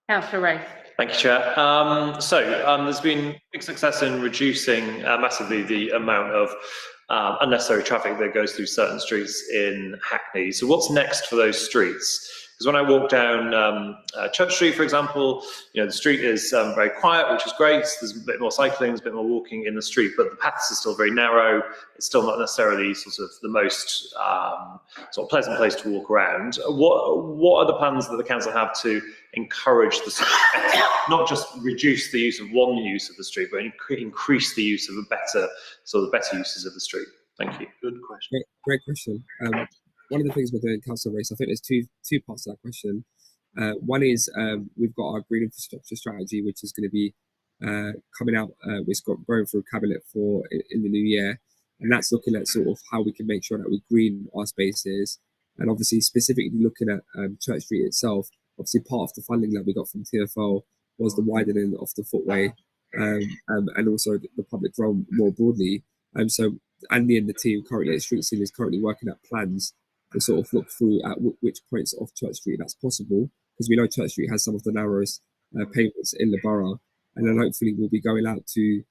E: Councillor Race.
F: Thank you, Chair. There's been big success in reducing massively the amount of unnecessary traffic that goes through certain streets in Hackney. So what's next for those streets? Because when I walk down Church Street, for example, the street is very quiet, which is great. There's a bit more cycling, there's a bit more walking in the street, but the paths are still very narrow. It's still not necessarily sort of the most sort of pleasant place to walk around. What are the plans that the council have to encourage the street, not just reduce the use of one use of the street, but increase the use of better uses of the street? Thank you.
I: Good question.
D: Great question. One of the things we're doing, Council Race, I think there's two parts to that question. One is we've got our green infrastructure strategy, which is going to be coming out. We've got going through cabinet in the new year, and that's looking at sort of how we can make sure that we green our spaces, and obviously specifically looking at Church Street itself. Obviously, part of the funding that we got from TFL was the widening of the footway, and also the public realm more broadly. So Andy and the team currently at Street Seal is currently working at plans to sort of look through at which points of Church Street that's possible, because we know Church Street has some of the narrowest pavements in the borough, and then hopefully we'll be going out to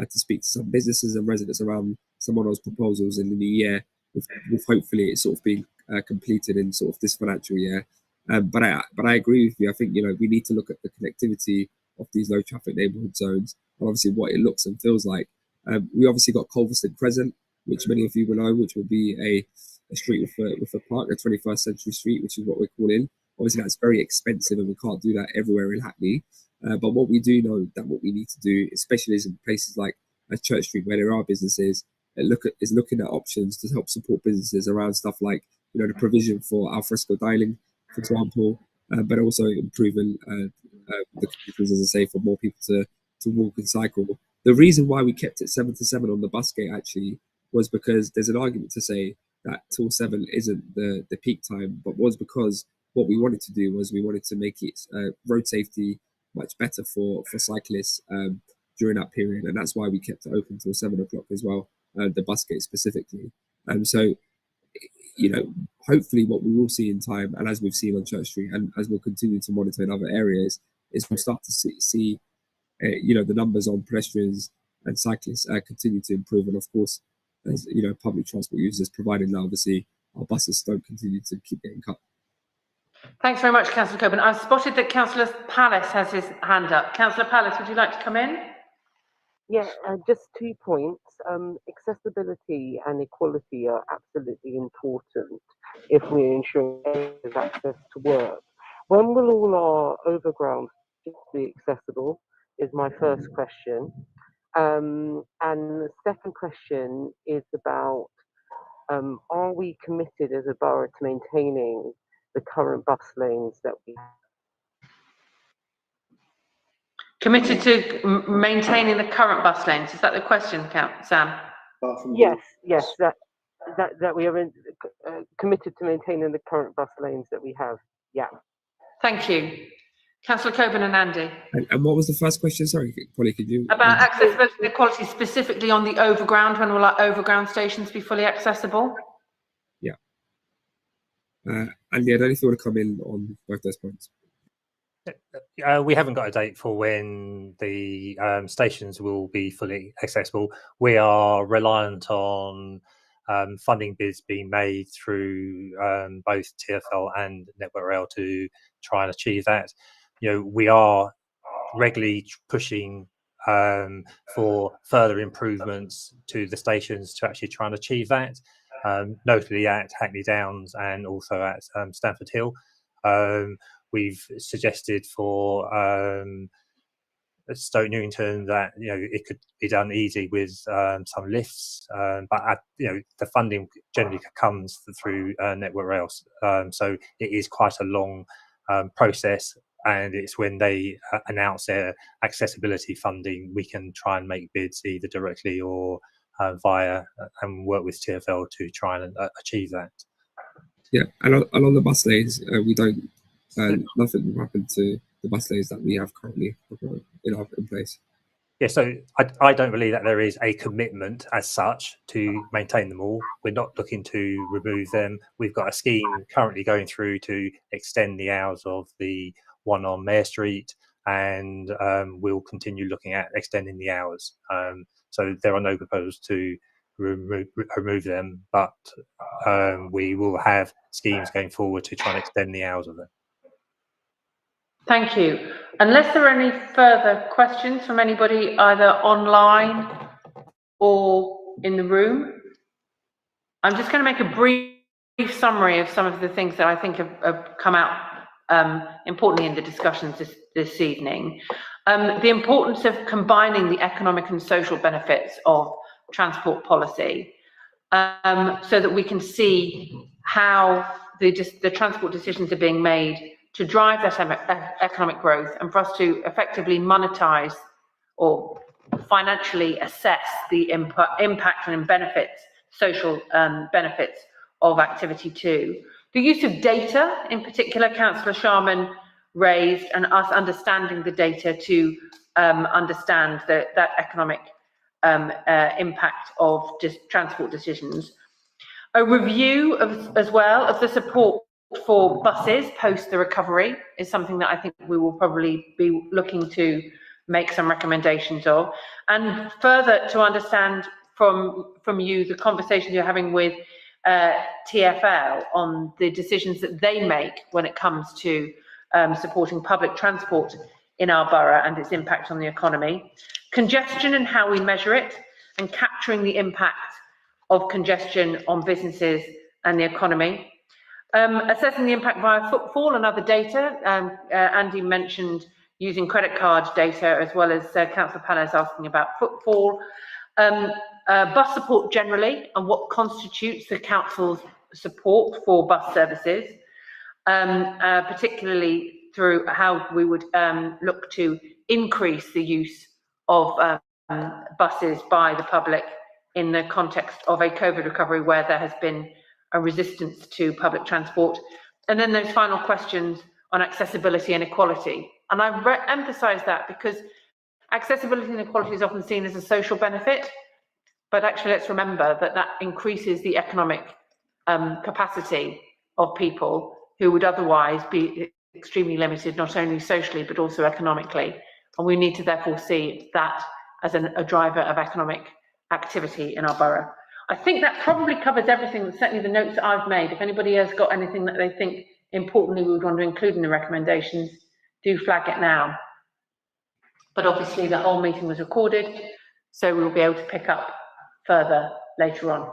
D: speak to some businesses and residents around some of those proposals in the new year, with hopefully it sort of being completed in sort of this financial year. But I agree with you. I think we need to look at the connectivity of these low traffic neighbourhood zones, and obviously what it looks and feels like. We obviously got Culverston Crescent, which many of you will know, which will be a street with a park, a 21st century street, which is what we're calling. Obviously, that's very expensive, and we can't do that everywhere in Hackney. But what we do know that what we need to do, especially in places like Church Street, where there are businesses, is looking at options to help support businesses around stuff like the provision for alfresco dining, for example, but also improving the conditions, as I say, for more people to walk and cycle. The reason why we kept it 7 to 7 on the bus gate actually was because there's an argument to say that till 7 isn't the peak time, but was because what we wanted to do was we wanted to make it road safety much better for cyclists during that period, and that's why we kept it open till 7 o'clock as well, the bus gate specifically. So hopefully what we will see in time, and as we've seen on Church Street, and as we'll continue to monitor in other areas, is we'll start to see the numbers on pedestrians and cyclists continue to improve, and of course, as public transport users, providing that obviously our buses don't continue to keep getting cut.
E: Thanks very much, Councillor Coburn. I've spotted that Councillor Palace has his hand up. Councillor Palace, would you like to come in?
J: Yeah, just 2 points. Accessibility and equality are absolutely important if we're ensuring there's access to work. When will all our overground be accessible is my first question. And the second question is about, are we committed as a borough to maintaining the current bus lanes that we have?
E: Committed to maintaining the current bus lanes, is that the question, Sam?
J: Yes, that we are committed to maintaining the current bus lanes that we have, yeah.
E: Thank you. Councillor Coburn and Andy.
D: And what was the first question? Sorry, Polly, could you?
E: About accessibility and equality, specifically on the overground. When will our overground stations be fully accessible?
D: Yeah. Andy, I don't know if you want to come in on both those points.
C: We haven't got a date for when the stations will be fully accessible. We are reliant on funding bids being made through both TfL and Network Rail to try and achieve that. We are regularly pushing for further improvements to the stations to actually try and achieve that. notably at Hackney Downs and also at Stamford Hill. We've suggested for Stoke Newington that it could be done easy with some lifts, but the funding generally comes through Network Rail, so it is quite a long process, and it's when they announce their accessibility funding we can try and make bids either directly or via and work with TfL to try and achieve that.
D: Yeah, and on the bus lanes, we don't. Nothing will happen to the bus lanes that we have currently in place.
C: Yeah, so I don't believe that there is a commitment as such to maintain them all. We're not looking to remove them. We've got a scheme currently going through to extend the hours of the one on Mare Street, and we'll continue looking at extending the hours. So there are no proposals to remove them, but we will have schemes going forward to try and extend the hours of them.
E: Thank you. Unless there are any further questions from anybody either online or in the room, I'm just going to make a brief summary of some of the things that I think have come out importantly in the discussions this evening. The importance of combining the economic and social benefits of transport policy, so that we can see how the transport decisions are being made to drive that economic growth, and for us to effectively monetize or financially assess the impact and benefits, social benefits of activity 2. The use of data, in particular, Councillor Sharman raised, and us understanding the data to understand that economic impact of transport decisions. A review as well of the support for buses post the recovery is something that I think we will probably be looking to make some recommendations of, and further to understand from you the conversations you're having with TfL on the decisions that they make when it comes to supporting public transport in our borough and its impact on the economy, congestion and how we measure it, and capturing the impact of congestion on businesses and the economy. Assessing the impact via footfall and other data. Andy mentioned using credit card data, as well as Councillor Palace asking about footfall. Bus support generally, and what constitutes the council's support for bus services, particularly through how we would look to increase the use of buses by the public in the context of a COVID recovery where there has been a resistance to public transport. And then those final questions on accessibility and equality. And I emphasise that because accessibility and equality is often seen as a social benefit, but actually let's remember that that increases the economic capacity of people who would otherwise be extremely limited, not only socially, but also economically. And we need to therefore see that as a driver of economic activity in our borough. I think that probably covers everything, certainly the notes that I've made. If anybody has got anything that they think importantly we would want to include in the recommendations, do flag it now. But obviously the whole meeting was recorded, so we'll be able to pick up further later on.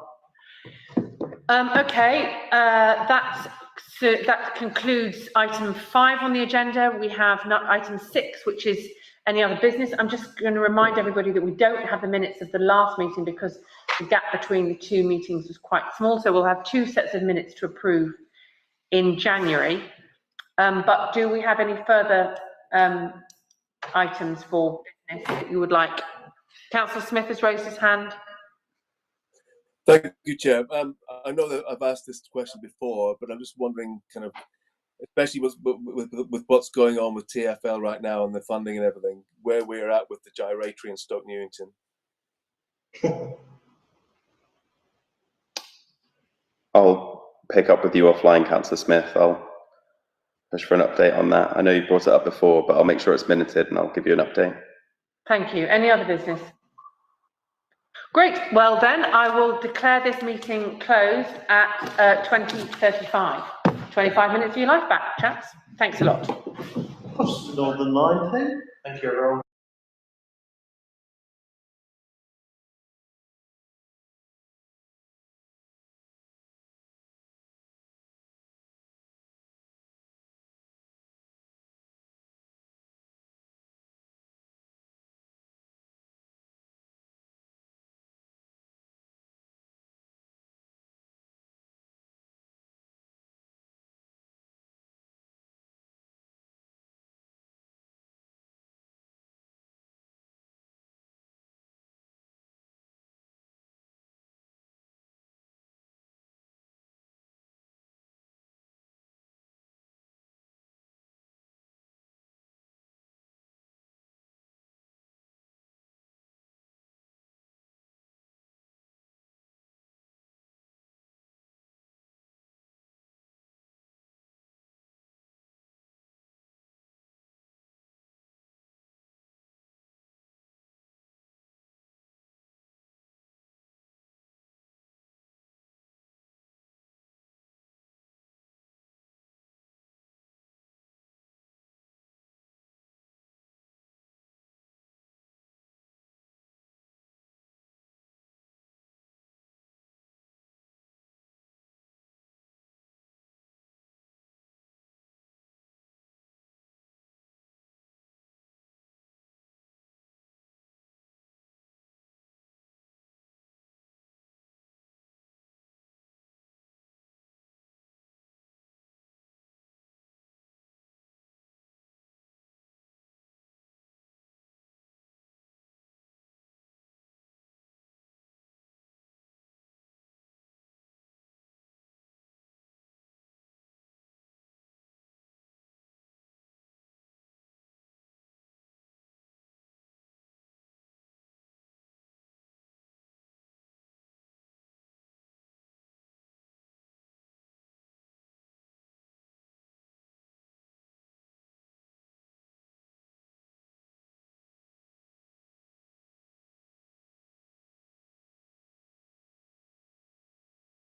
E: That concludes item 5 on the agenda. We have item 6, which is any other business. I'm just going to remind everybody that we don't have the minutes of the last meeting because the gap between the 2 meetings was quite small, so we'll have 2 sets of minutes to approve in January. But do we have any further items for business that you would like? Councillor Smith has raised his hand.
K: Thank you, Chair. I know that I've asked this question before, but I'm just wondering, kind of, especially with what's going on with TfL right now and the funding and everything, where we're at with the gyratory in Stoke Newington.
A: I'll pick up with you offline, Councillor Smith. I'll push for an update on that. I know you brought it up before, but I'll make sure it's minuted and I'll give you an update. Thank you.
E: Any other business? Great. Well then, I will declare this meeting closed at 20:35. 25 minutes of your life back, chaps. Thanks a lot.
I: Cross the Northern Line thing. Thank you, everyone.